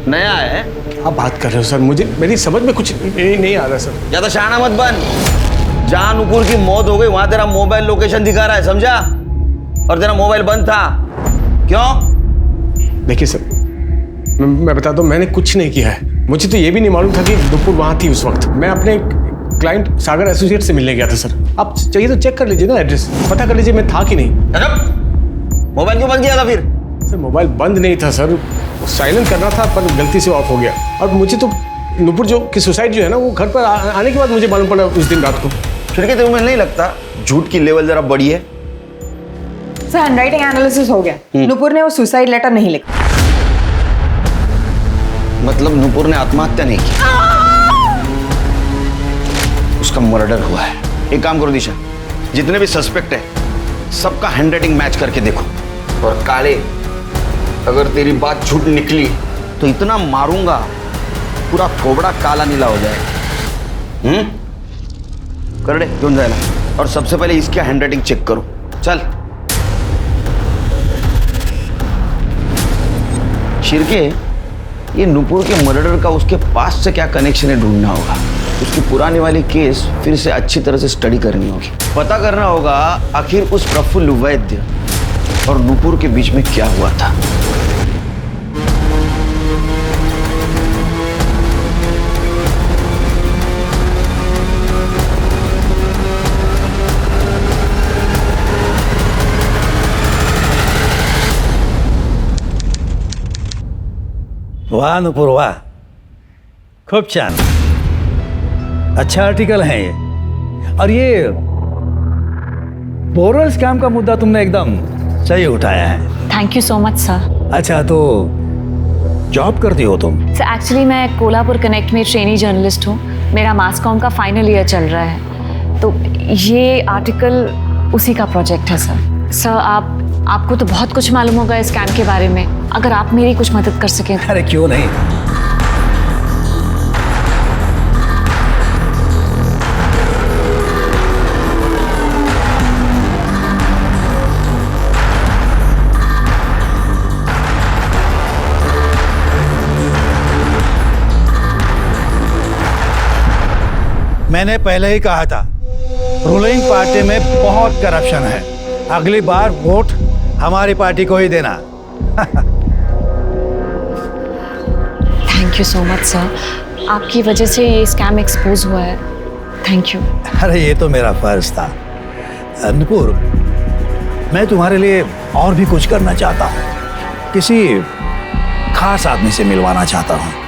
नया है। क्या बात कर रहे हो सर? मुझे मेरी समझ में कुछ नहीं आ रहा सर। ज्यादा शाना मत बन। जहाँ नूपुर की मौत हो गई वहां तेरा मोबाइल लोकेशन दिखा रहा है, समझा? और तेरा मोबाइल बंद था। क्यों? देखिए सर मैं बता दूं, मैंने कुछ नहीं किया है। मुझे तो ये भी नहीं मालूम था कि नूपुर वहां थी उस वक्त। मैं अपने क्लाइंट सागर एसोसिएट से मिलने गया था सर। आप चाहिए तो चेक कर लीजिए ना, एड्रेस पता कर लीजिए मैं था कि नहीं। मोबाइल क्यों बंद किया था फिर? सर मोबाइल बंद नहीं था सर, साइलेंट करना था पर गलती से ऑफ हो गया। और मुझे तो नूपुर जो की सुसाइड जो है ना, वो घर पर आने के बाद मुझे मालूम पड़ा उस दिन रात को। फिर तुम्हें नहीं लगता झूठ की लेवल जरा बड़ी है? सर हैंडराइटिंग एनालिसिस हो गया, नूपुर ने वो सुसाइड लेटर नहीं लिखा। मतलब नूपुर ने आत्महत्या नहीं की, उसका मर्डर हुआ है। एक काम करो दिशा, जितने भी सस्पेक्ट है सबका हैंडराइटिंग मैच करके देखो। और काले, अगर तेरी बात झूठ निकली तो इतना मारूंगा पूरा थोबड़ा काला नीला हो जाएगा। कर दे, क्यों जाए ना। और सबसे पहले इसकी हैंडराइटिंग चेक करो। चल शिरके, ये नूपुर के मर्डर का उसके पास से क्या कनेक्शन है ढूंढना होगा। उसकी पुरानी वाली केस फिर से अच्छी तरह से स्टडी करनी होगी। पता करना होगा आखिर उस प्रफुल्ल वैद्य और नूपुर के बीच में क्या हुआ था। वाह नूपुर वाह, खूब छान, अच्छा आर्टिकल है ये। और ये बोरल स्कैम का मुद्दा तुमने एकदम सही उठाया है। Thank you so much sir. अच्छा तो जॉब करती हो तुम? सर एक्चुअली मैं कोल्हापुर कनेक्ट में ट्रेनी जर्नलिस्ट हूँ। मेरा मास कॉम का फाइनल ईयर चल रहा है, तो ये आर्टिकल उसी का प्रोजेक्ट है सर। सर आपको तो बहुत कुछ मालूम होगा इस स्कैम के बारे में, अगर आप मेरी कुछ मदद कर सकें। अरे क्यों नहीं। मैंने पहले ही कहा था, रूलिंग पार्टी में बहुत करप्शन है। अगली बार वोट हमारी पार्टी को ही देना। Thank you so much sir, आपकी वजह से ये स्कैम एक्सपोज हुआ है। Thank you. अरे ये तो मेरा फर्ज था। नूपुर, मैं तुम्हारे लिए और भी कुछ करना चाहता हूँ। किसी खास आदमी से मिलवाना चाहता हूँ।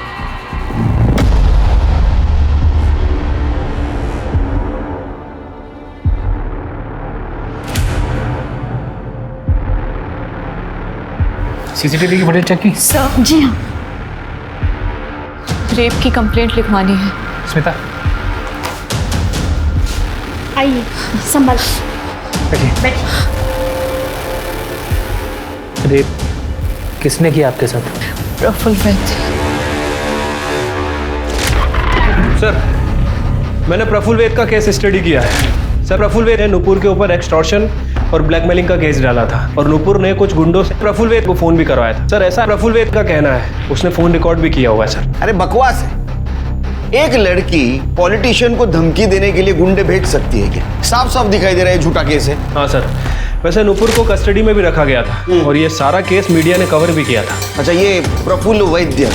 सीसीटीवी की फुटेज चेक की? सर जी हाँ, रेप की कंप्लेंट लिखवानी है। स्मिता आइए, संभल बैठिए। रेप किसने किया आपके साथ? प्रफुल्ल वैद्य। सर, मैंने प्रफुल्ल वैद्य का केस स्टडी किया है। सर, प्रफुल्ल वैद्य ने नुपुर के ऊपर एक्सटॉर्शन और ब्लैकमेलिंग का केस डाला था और नुपुर ने कुछ गुंडों से प्रफुल्ल वैद्य को फोन भी करवाया था। सर, ऐसा प्रफुल्ल वैद्य का कहना है, उसने फोन रिकॉर्ड भी किया हुआ है सर। अरे बकवास है। एक लड़की पॉलिटिशियन को धमकी देने के लिए गुंडे भेज सकती है क्या? साफ साफ दिखाई दे रहा है झूठा केस है। हाँ सर, वैसे नुपुर को कस्टडी में भी रखा गया था और ये सारा केस मीडिया ने कवर भी किया था। अच्छा, ये प्रफुल्ल वैद्य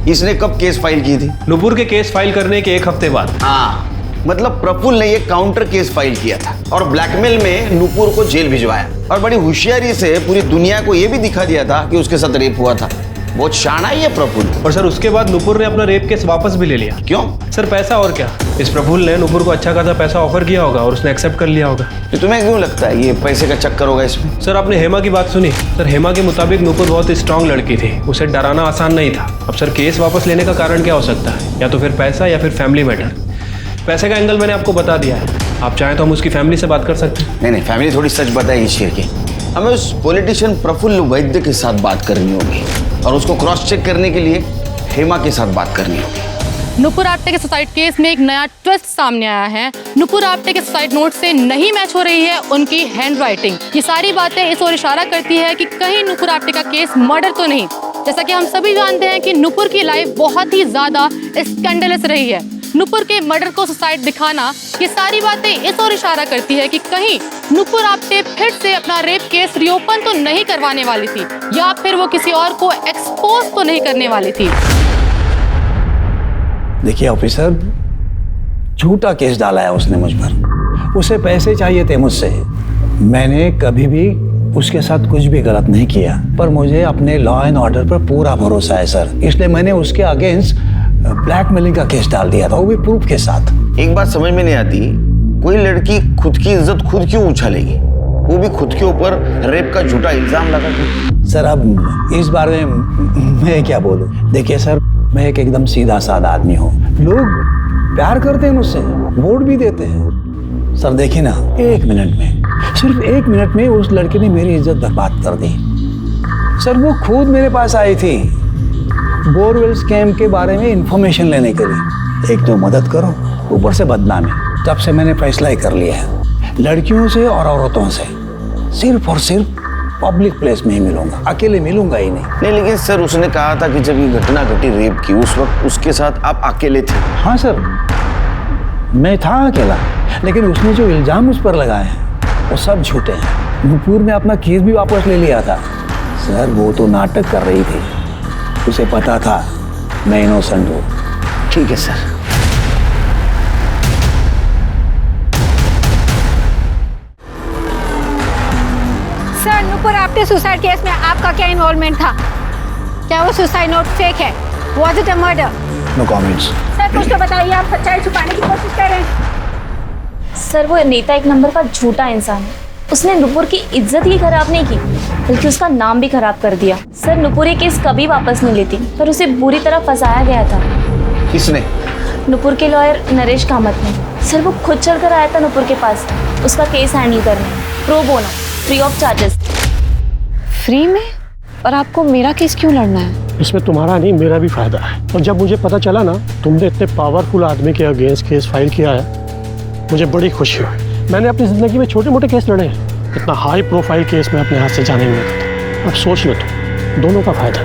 इसने कब केस फाइल की थी? नुपुर के केस फाइल करने के 1 हफ्ते बाद। हाँ, मतलब प्रफुल्ल ने ये काउंटर केस फाइल किया था और ब्लैकमेल में नुपुर को जेल भिजवाया और बड़ी होशियारी से पूरी दुनिया को ये भी दिखा दिया था कि उसके साथ रेप हुआ था। बहुत शाना है ये प्रफुल्ल। और सर, उसके बाद नुपुर ने अपना रेप केस वापस भी ले लिया। क्यों? सर, पैसा और क्या। इस प्रफुल्ल ने नुपुर को अच्छा खासा पैसा ऑफर किया होगा और उसने एक्सेप्ट कर लिया होगा। तो तुम्हें क्यों लगता है ये पैसे का चक्कर होगा इसमें? सर, आपने हेमा की बात सुनी? सर, हेमा के मुताबिक नुपुर बहुत स्ट्रांग लड़की थी, उसे डराना आसान नहीं था। अब सर, केस वापस लेने का कारण क्या हो सकता है? या तो फिर पैसा या फिर फैमिली मैटर। पैसे का एंगल मैंने आपको बता दिया है, आप चाहें तो हम उसकी फैमिली से बात कर सकते हैं। नहीं, फैमिली थोड़ी सच बताएगी शेर की। हमें उस पॉलिटिशियन प्रफुल्ल वैद्य के साथ बात करनी होगी और उसको क्रॉस चेक करने के लिए हेमा के साथ बात करनी होगी। नुपुर आप्टे के सुसाइड केस में एक नया ट्विस्ट सामने आया है। नुपुर आप्टे के सुसाइड नोट से नहीं मैच हो रही है उनकी हैंडराइटिंग। ये सारी बातें इस ओर इशारा करती है कि कहीं नुपुर आप्टे का केस मर्डर तो नहीं। जैसा कि हम सभी जानते हैं कि नुपुर की लाइफ बहुत ही ज्यादा स्कैंडलस रही है। नुपुर के मर्डर को सुसाइड दिखाना, ये सारी बातें इस ओर इशारा करती है कि कहीं नुपुर आप्टे फिर से अपना रेप केस रीओपन तो नहीं करवाने वाली थी या फिर वो किसी और को एक्सपोज तो नहीं करने वाली थी। देखिए ऑफिसर, झूठा केस डाला है उसने मुझ पर। उसे पैसे चाहिए थे मुझसे। मैंने कभी भी उसके साथ कुछ भी गलत नहीं किया, पर मुझे अपने लॉ एंड ऑर्डर पर पूरा भरोसा है सर, इसलिए मैंने उसके अगेंस्ट ब्लैकमेलिंग का केस डाल दिया था, वो भी प्रूफ के साथ। एक बात समझ में नहीं आती, कोई लड़की खुद की इज्जत खुद क्यों उछालेगी, वो भी खुद के ऊपर रेप का झूठा इल्जाम लगा के? सर, अब इस बारे में मैं क्या बोलूं? देखिए सर, मैं एक एकदम सीधा साधा आदमी हूँ। लोग प्यार करते हैं मुझसे, वोट भी देते हैं। सर देखिए ना, 1 मिनट में, सिर्फ 1 मिनट में उस लड़के ने मेरी इज्जत बर्बाद कर दी। सर, वो खुद मेरे पास आई थी बोरवेल स्कैम के बारे में इंफॉर्मेशन लेने के लिए। एक तो मदद करो, ऊपर से बदनामी। तब से मैंने फैसला ही कर लिया है, लड़कियों से और औरतों से सिर्फ और सिर्फ पब्लिक प्लेस में ही मिलूंगा, अकेले मिलूंगा ही नहीं। लेकिन सर, उसने कहा था कि जब ये घटना घटी रेप की, उस वक्त उसके साथ आप अकेले थे। हाँ सर, मैं था अकेला, लेकिन उसने जो इल्जाम उस पर लगाए हैं वो सब झूठे हैं। नुपुर ने अपना केस भी वापस ले लिया था। सर, वो तो नाटक कर रही थी, उसे पता था मैं इनोसेंट हूँ। ठीक है sir. Sir, Nupur Apte suicide case में आपका क्या इन्वॉल्वमेंट था? क्या वो सुसाइड नोट फेक है? Was it a murder? No comments. Sir, कुछ तो बताइए, आप सच्चाई छुपाने की कोशिश कर रहे हैं। सर, वो नीता एक नंबर का झूठा इंसान है। उसने नुपुर की इज्जत ही खराब नहीं की, बल्कि उसका नाम भी खराब कर दिया। सर, नुपुर ये केस कभी वापस नहीं लेती, पर उसे बुरी तरह फंसाया गया था। किसने? नुपुर के लॉयर नरेश कामत ने। सर, वो खुद चलकर आया था नुपुर के पास उसका केस हैंडल करने, pro bono, free of charges. Free में? और आपको मेरा केस क्यों लड़ना है? इसमें तुम्हारा नहीं, मेरा भी फायदा है। और जब मुझे पता चला ना तुमने इतने पावरफुल आदमी के अगेंस्ट केस फाइल किया है, मुझे बड़ी खुशी हुई। मैंने अपनी ज़िंदगी में छोटे मोटे केस लड़े हैं, इतना हाई प्रोफाइल केस में अपने हाथ से जाने नहीं देता। अब सोच लो, तो दोनों का फायदा।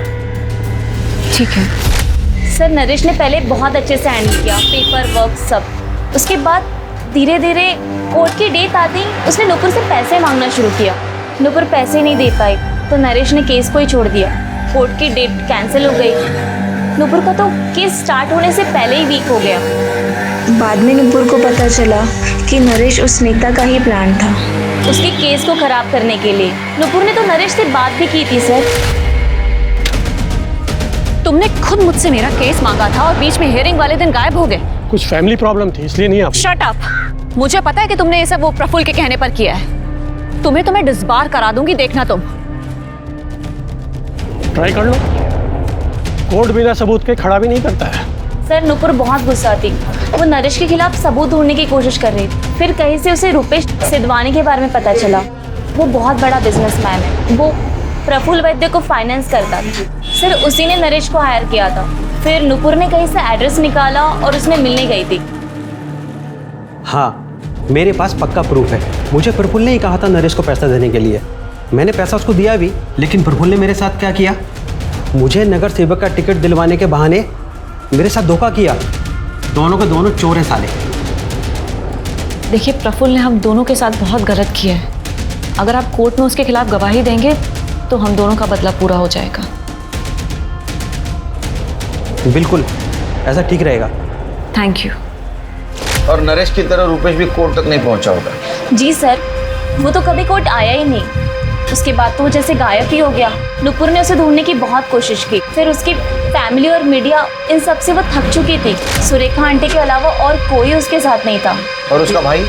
ठीक है सर, नरेश ने पहले बहुत अच्छे से हैंडल किया, पेपर वर्क सब। उसके बाद धीरे धीरे कोर्ट की डेट आती ही उसने नुपुर से पैसे मांगना शुरू किया। नुपुर पैसे नहीं दे पाई तो नरेश ने केस को ही छोड़ दिया। कोर्ट की डेट कैंसिल हो गई। नुपुर का तो केस स्टार्ट होने से पहले ही वीक हो गया। बाद में नुपुर को पता चला कि नरेश उस नेता का ही प्लान था, उसके केस को खराब करने के लिए। नुपुर ने तो नरेश से बात भी की थी। सर, तुमने खुद मुझसे मेरा केस मांगा था और बीच में हियरिंग वाले दिन गायब हो गए। कुछ फैमिली प्रॉब्लम थी, इसलिए नहीं आ पाई। Shut up. मुझे पता है कि तुमने ये सब वो प्रफुल्ल के कहने पर किया है। तुम्हें तो मैं डिसबार करा दूंगी, देखना तुम। ट्राई कर लो, कोर्ट बिना सबूत के खड़ा भी नहीं करता है। सर, नुपुर बहुत गुस्सा थी। वो नरेश के खिलाफ सबूत ढूंढने की कोशिश कर रही थी। फिर कहीं से उसे रुपेश सिद्धवानी के बारे में पता चला। वो बहुत बड़ा बिजनेसमैन है। वो प्रफुल्ल वैद्य को फाइनेंस करता था। सर उसी ने नरेश को हायर किया था। फिर नुपुर ने कहीं से एड्रेस निकाला और उसने मिलने गई थी। हाँ, मेरे पास पक्का प्रूफ है। मुझे प्रफुल्ल ने ही कहा था नरेश को पैसा देने के लिए। मैंने पैसा उसको दिया भी, लेकिन प्रफुल्ल ने मेरे साथ क्या किया, मुझे नगर सेवक का टिकट दिलवाने के बहाने मेरे साथ धोखा किया। दोनों के दोनों चोर हैं साले। देखिए प्रफुल्ल ने हम दोनों के साथ बहुत गलत किया है। अगर आप कोर्ट में उसके खिलाफ गवाही देंगे तो हम दोनों का बदला पूरा हो जाएगा। बिल्कुल, ऐसा ठीक रहेगा। Thank you. और नरेश की तरह रुपेश भी कोर्ट तक नहीं पहुंचा होगा। जी सर, वो तो कभी कोर्ट आया ही नहीं। उसके बाद तो वो जैसे गायब ही हो गया। नुपुर ने उसे ढूंढने की बहुत कोशिश की। फिर उसकी फैमिली और मीडिया, इन सब से वो थक चुकी थी। सुरेखा आंटी के अलावा और कोई उसके साथ नहीं था। और उसका भाई?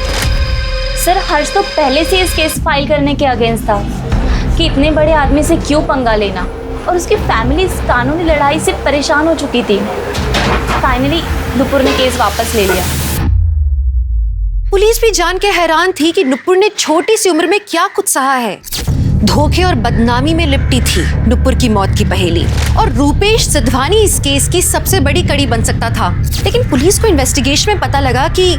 सर हर्ष तो पहले से इस केस फाइल करने के अगेंस्ट था कि इतने बड़े आदमी से क्यों पंगा लेना, और उसकी फैमिली इस कानूनी लड़ाई से परेशान हो चुकी थी। फाइनली नुपुर ने केस वापस ले लिया। पुलिस भी जान के हैरान थी कि नुपुर ने छोटी सी उम्र में क्या कुछ सहा है। धोखे और बदनामी में लिपटी थी नुपुर की मौत की पहेली, और रूपेश सिद्धवानी इस केस की सबसे बड़ी कड़ी बन सकता था। लेकिन पुलिस को इन्वेस्टिगेशन में पता लगा कि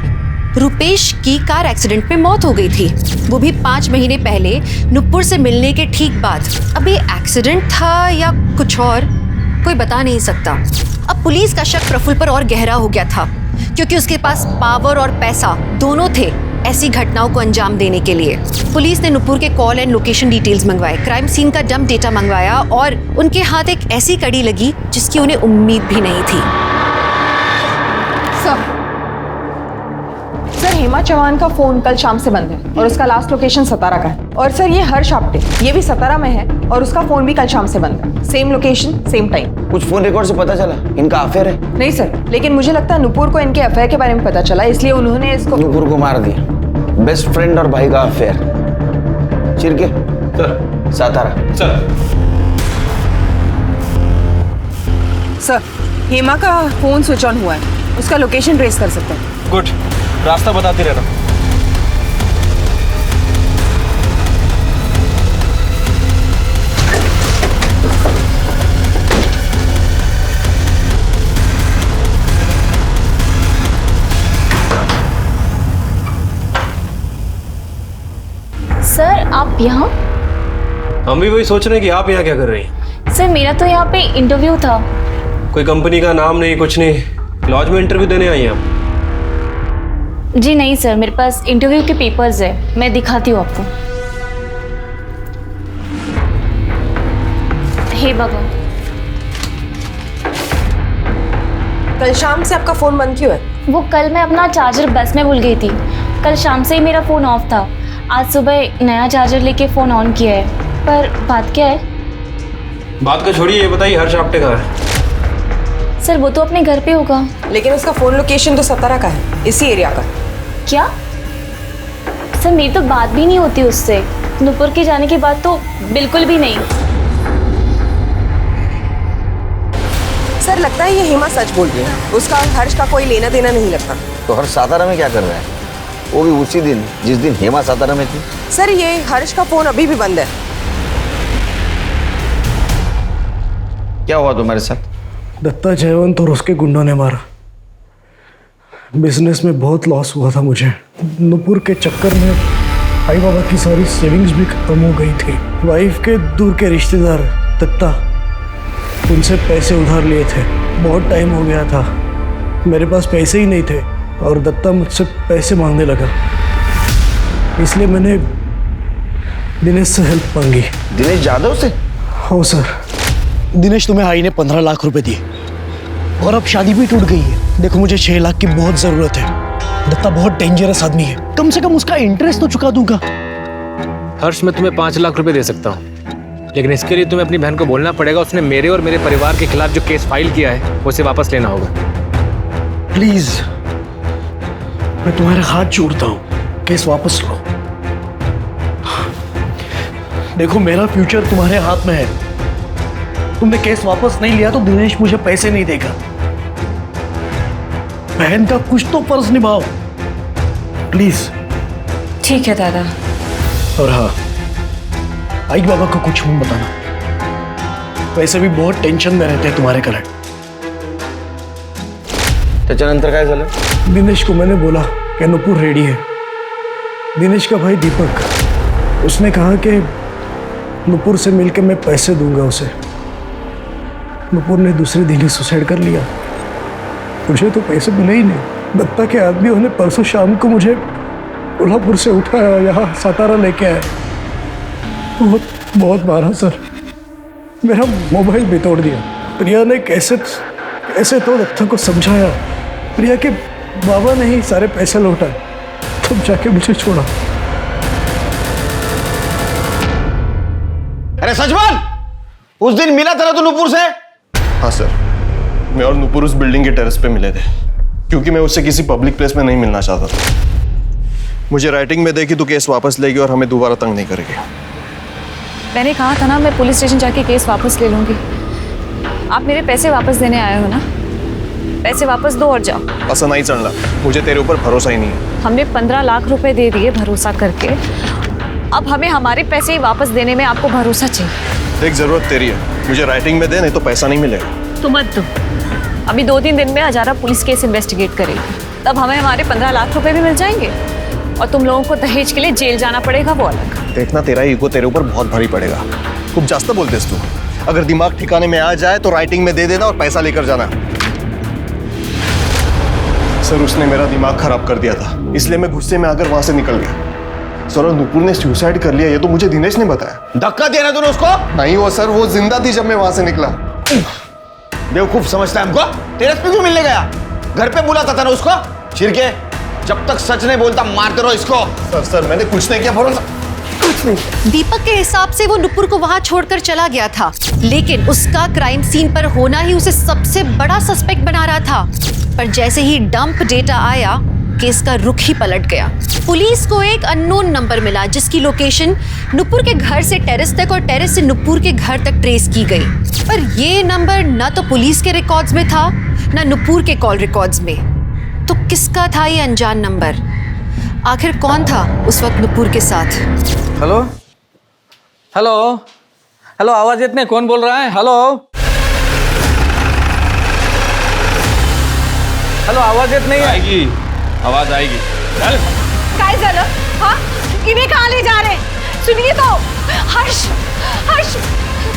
रूपेश की कार एक्सीडेंट में मौत हो गई थी, वो भी 5 महीने पहले नुपुर से मिलने के ठीक बाद। अब ये एक्सीडेंट था या कुछ और, कोई बता नहीं सकता। अब पुलिस का शक प्रफुल्ल पर और गहरा हो गया था, क्योंकि उसके पास पावर और पैसा दोनों थे ऐसी घटनाओं को अंजाम देने के लिए। पुलिस ने नुपुर के कॉल एंड लोकेशन डिटेल्स मंगवाए, क्राइम सीन का डंप डेटा मंगवाया, और उनके हाथ एक ऐसी कड़ी लगी जिसकी उन्हें उम्मीद भी नहीं थी। सर हेमा चौहान का फोन कल शाम से बंद है और उसका लास्ट लोकेशन सतारा का है। और सर ये हर्ष आप्टे, ये भी सतारा में है और उसका फोन भी कल शाम से बंद है। Same location, same time. कुछ फोन रिकॉर्ड से पता चला इनका अफेयर है? नहीं सर, लेकिन मुझे लगता है नुपुर को इनके अफेयर के बारे में पता चला, इसलिए उन्होंने इसको नुपुर को मार दिया। बेस्ट फ्रेंड और भाई का affair. Chirke sir, Satara sir Hema का फोन स्विच ऑन हुआ है, उसका लोकेशन ट्रेस कर सकते हैं। गुड, रास्ता बताती रहना। सर आप यहाँ? हम भी वही सोच रहे हैं कि आप यहाँ क्या कर रही हैं। सर मेरा तो यहाँ पे इंटरव्यू था। कोई कंपनी का नाम नहीं, कुछ नहीं, लॉज में इंटरव्यू देने आई हैं आप? जी नहीं सर, मेरे पास इंटरव्यू के पेपर्स है, मैं दिखाती हूँ आपको। हे भगवान। कल शाम से आपका फोन बंद क्यों है? वो कल मैं अपना चार्जर बस में भूल गई थी। कल शाम से ही मेरा फ़ोन ऑफ था। आज सुबह नया चार्जर लेके फ़ोन ऑन किया है। पर बात क्या है? बात का छोड़िए, ये बताइए हर्ष आप्टे कहाँ है? सर वो तो अपने घर पे होगा। लेकिन उसका फोन लोकेशन तो सतारा का है, इसी एरिया का। क्या? सर मेरी तो बात भी नहीं होती उससे। नुपुर के जाने के बाद तो बिल्कुल भी नहीं। सर लगता है ये हेमा सच बोल रही है, उसका हर्ष का कोई लेना देना नहीं लगता। तो हर्ष सातारा में क्या कर रहा है? वो भी उसी दिन जिस दिन हेमा सातारा में थी। सर ये हर्ष का फोन अभी भी बंद है। क्या हुआ तुम्हारे साथ? दत्ता जयवंत और उसके गुंडों ने मारा। बिजनेस में बहुत लॉस हुआ था मुझे। नुपुर के चक्कर में आई बाबा की सारी सेविंग्स भी खत्म हो गई थी। वाइफ के दूर के रिश्तेदार दत्ता, उनसे पैसे उधार लिए थे। बहुत टाइम हो गया था, मेरे पास पैसे ही नहीं थे और दत्ता मुझसे पैसे मांगने लगा। इसलिए मैंने दिनेश से हेल्प मांगी। दिनेश जाधव से? हो सर। दिनेश तुम्हें आई ने 15 लाख रुपए दिए और अब शादी भी टूट गई है। देखो मुझे 6 लाख की बहुत जरूरत है। दत्ता बहुत डेंजरस आदमी है, कम से कम उसका इंटरेस्ट तो चुका दूंगा। हर्ष मैं तुम्हें 5 लाख रुपए दे सकता हूँ, लेकिन इसके लिए तुम्हें अपनी बहन को बोलना पड़ेगा उसने मेरे और मेरे परिवार के खिलाफ जो केस फाइल किया है उसे वापस लेना होगा। प्लीज मैं तुम्हारे हाथ जोड़ता हूँ, केस वापस लो। देखो मेरा फ्यूचर तुम्हारे हाथ में है। तुमने केस वापस नहीं लिया तो दिनेश मुझे पैसे नहीं देगा। बहन का कुछ तो फर्ज निभाओ प्लीज। ठीक है दादा। और हाँ, आई बाबा को कुछ मत बताना। वैसे भी बहुत टेंशन में रहते हैं तुम्हारे कारण। त्याच्यानंतर काय झालं? दिनेश को मैंने बोला कि नुपुर रेडी है। दिनेश का भाई दीपक, उसने कहा कि नुपुर से मिलकर मैं पैसे दूंगा उसे। नुपुर ने दूसरे दिन ही सुसाइड कर लिया। मुझे तो पैसे मिले ही नहीं। दत्ता के आदमियों ने परसों शाम को मुझे कोल्हापुर से उठाया, यहाँ सतारा लेके आए। बहुत मारा सर, मेरा मोबाइल भी तोड़ दिया। प्रिया ने कैसे तो दत्ता को समझाया। प्रिया के बाबा ने ही सारे पैसे लौटाए, तब जाके मुझे छोड़ा। अरे सच बोल, उस दिन मिला था तू नुपुर से? हाँ सर, मैं और नुपुर उस बिल्डिंग के टेरेस पे मिले थे, क्योंकि मैं उससे किसी पब्लिक प्लेस में नहीं मिलना चाहता था। मुझे राइटिंग में दे कि तू केस वापस लेगी और हमें दोबारा तंग नहीं करेगी। मैंने कहा था ना, मैं पुलिस स्टेशन जाके केस वापस ले लूंगी। आप मेरे पैसे वापस देने आए हो ना, पैसे वापस दो और जाओ। ऐसा नहीं चलना, मुझे तेरे ऊपर भरोसा ही नहीं है। हमने 15 लाख रुपए दे दिए भरोसा करके, अब हमें हमारे पैसे ही वापस देने में आपको भरोसा चाहिए। देख, जरूरत तेरी है, मुझे राइटिंग में दे, नहीं तो पैसा नहीं मिलेगा। तो मत दो, अभी 2-3 दिन में हजारा पुलिस केस इन्वेस्टिगेट करेगी, तब हमें हमारे 15 लाख रुपए भी मिल जाएंगे। और तुम लोगों को दहेज के लिए जेल जाना पड़ेगा, वो अलग। देखना, तेरा ईगो तेरे ऊपर बहुत भारी पड़ेगा। खूब जास्त बोलतेस तू। अगर दिमाग ठिकाने में आ जाए तो राइटिंग में दे देना और पैसा लेकर जाना। सर, उसने मेरा दिमाग खराब कर दिया था, इसलिए मैं गुस्से में आकर वहां से निकल गया। सर, नुपुर ने सुसाइड कर लिया, ये तो मुझे दिनेश ने बताया। धक्का दिया ना तूने उसको? नहीं वो सर, वो जिंदा थी जब मैं वहां से निकला। बेवकूफ समझता है हमको? टेरेस पे क्यों मिलने गया? घर पे बुलाता था ना उसको। छिरके, जब तक सच नहीं बोलता मारते रहो इसको। सर मैंने कुछ नहीं किया, भरोसा। दीपक के हिसाब से वो नुपुर को वहां छोड़कर चला गया था, लेकिन उसका क्राइम सीन पर होना ही उसे सबसे बड़ा सस्पेक्ट बना रहा था। पर जैसे ही डंप डेटा आया, केस का रुख ही पलट गया। पुलिस को एक अननोन नंबर मिला, जिसकी लोकेशन नुपुर के घर से टेरेस तक और टेरेस से नुपुर के घर तक ट्रेस की गई। पर ये नंबर न तो पुलिस के रिकॉर्ड्स में था, न नुपुर के कॉल रिकॉर्ड्स में। तो किसका था ये अनजान नंबर? आखिर कौन था उस वक्त नुपुर के साथ? हेलो हेलो हेलो, आवाज इतने कौन बोल रहा है? हेलो हेलो, आवाज इतने आएगी, आवाज आएगी। चल काय झालं? हाँ, इन्हें कहाँ ले जा रहे? सुनिए तो, हर्ष हर्ष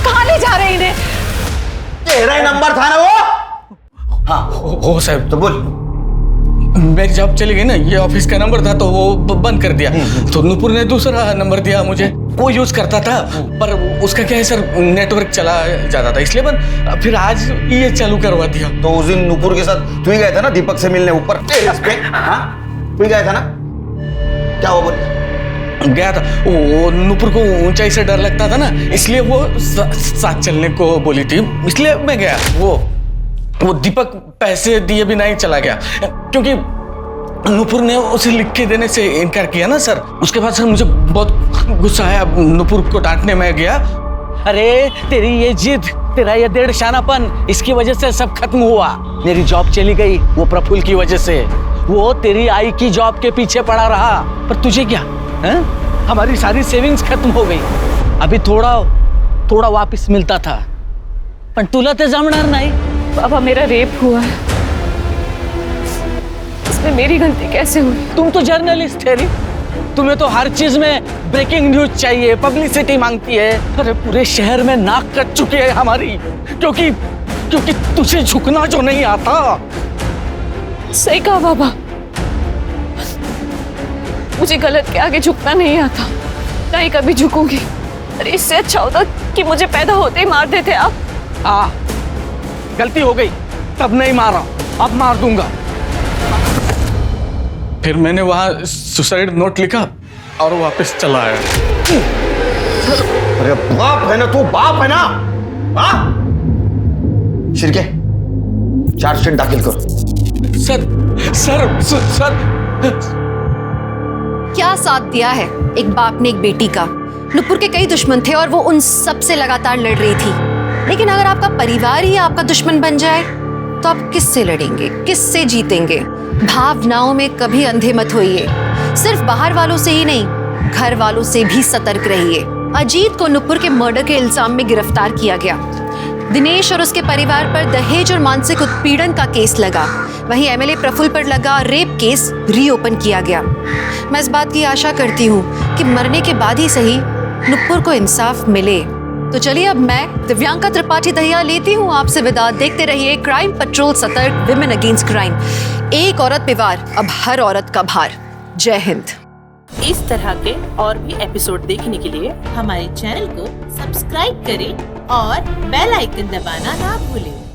कहाँ ले जा रहे इन्हें? तेरा ही नंबर था ना वो? हाँ हो साहब। तो बोल। मेरी जॉब चली गई ना, ये ऑफिस का नंबर था तो वो बंद कर दिया। तो नुपुर ने दूसरा नंबर दिया मुझे, वो यूज करता था, पर उसका क्या है सर, नेटवर्क चला जाता था, इसलिए बंद। फिर आज ये चालू करवा दिया। तो उस दिन नुपुर के साथ तू ही गया था ना दीपक से मिलने ऊपर टेरेस पे? हाँ, तू ही गया था ना? क्या हुआ बोल? गया था, वो नुपुर को ऊंचाई से डर लगता था ना, इसलिए वो साथ चलने को बोली थी, इसलिए मैं गया। वो दीपक पैसे दिए भी नहीं चला गया, क्योंकि नुपुर ने उसे लिख के देने से इनकार किया ना सर। उसके बाद सर मुझे बहुत गुस्सा आया, नुपुर को डांटने में गया। अरे तेरी ये जिद, तेरा ये डेढ़ शानापन, इसकी वजह से सब खत्म हुआ। मेरी जॉब चली गई वो प्रफुल्ल की वजह से। वो तेरी आई की जॉब के पीछे पड़ा रहा, पर तुझे क्या है? हमारी सारी सेविंग्स खत्म हो गई। अभी थोड़ा वापस मिलता था, पर तुला ते जमणार नहीं। बाबा, मेरा रेप हुआ है, इसमें मेरी गलती कैसे हुई? तुम तो जर्नलिस्ट है री, तुम्हें तो हर चीज में ब्रेकिंग न्यूज चाहिए, पब्लिसिटी मांगती है। अरे पूरे शहर में नाक कट चुकी है हमारी, क्योंकि तुझे झुकना जो नहीं आता। सही कहा बाबा, मुझे गलत के आगे झुकना नहीं आता, नहीं कभी झुकूंगी। अरे इससे अच्छा होता कि मुझे पैदा होते ही मार देते आप। हाँ, गलती हो गई, तब नहीं मारा, अब मार दूंगा। फिर मैंने वहां सुसाइड नोट लिखा और वापस चला आया। अरे बाप है ना तू, बाप है ना? हाँ? शिरके, चार्जशीट दाखिल करो। सर क्या साथ दिया है एक बाप ने एक बेटी का? नुपुर के कई दुश्मन थे और वो उन सब से लगातार लड़ रही थी, लेकिन अगर आपका परिवार ही आपका दुश्मन बन जाए तो आप किससे लड़ेंगे, किससे जीतेंगे? भावनाओं में कभी अंधे मत होइए। सिर्फ बाहर वालों से ही नहीं, घर वालों से भी सतर्क रहिए। अजीत को नुपुर के मर्डर के इल्जाम में गिरफ्तार किया गया, दिनेश और उसके परिवार पर दहेज और मानसिक उत्पीड़न का केस लगा। वहीं एमएलए प्रफुल्ल पर लगा रेप केस रीओपन किया गया। मैं इस बात की आशा करती हूँ कि मरने के बाद ही सही नुपुर को इंसाफ मिले। तो चलिए अब मैं दिव्यांका त्रिपाठी दहिया लेती हूँ आपसे विदा। देखते रहिए क्राइम पेट्रोल, सतर्क, विमेन अगेंस्ट क्राइम। एक औरत पे वार, अब हर औरत का भार। जय हिंद। इस तरह के और भी एपिसोड देखने के लिए हमारे चैनल को सब्सक्राइब करें और बेल आइकन दबाना ना भूलें।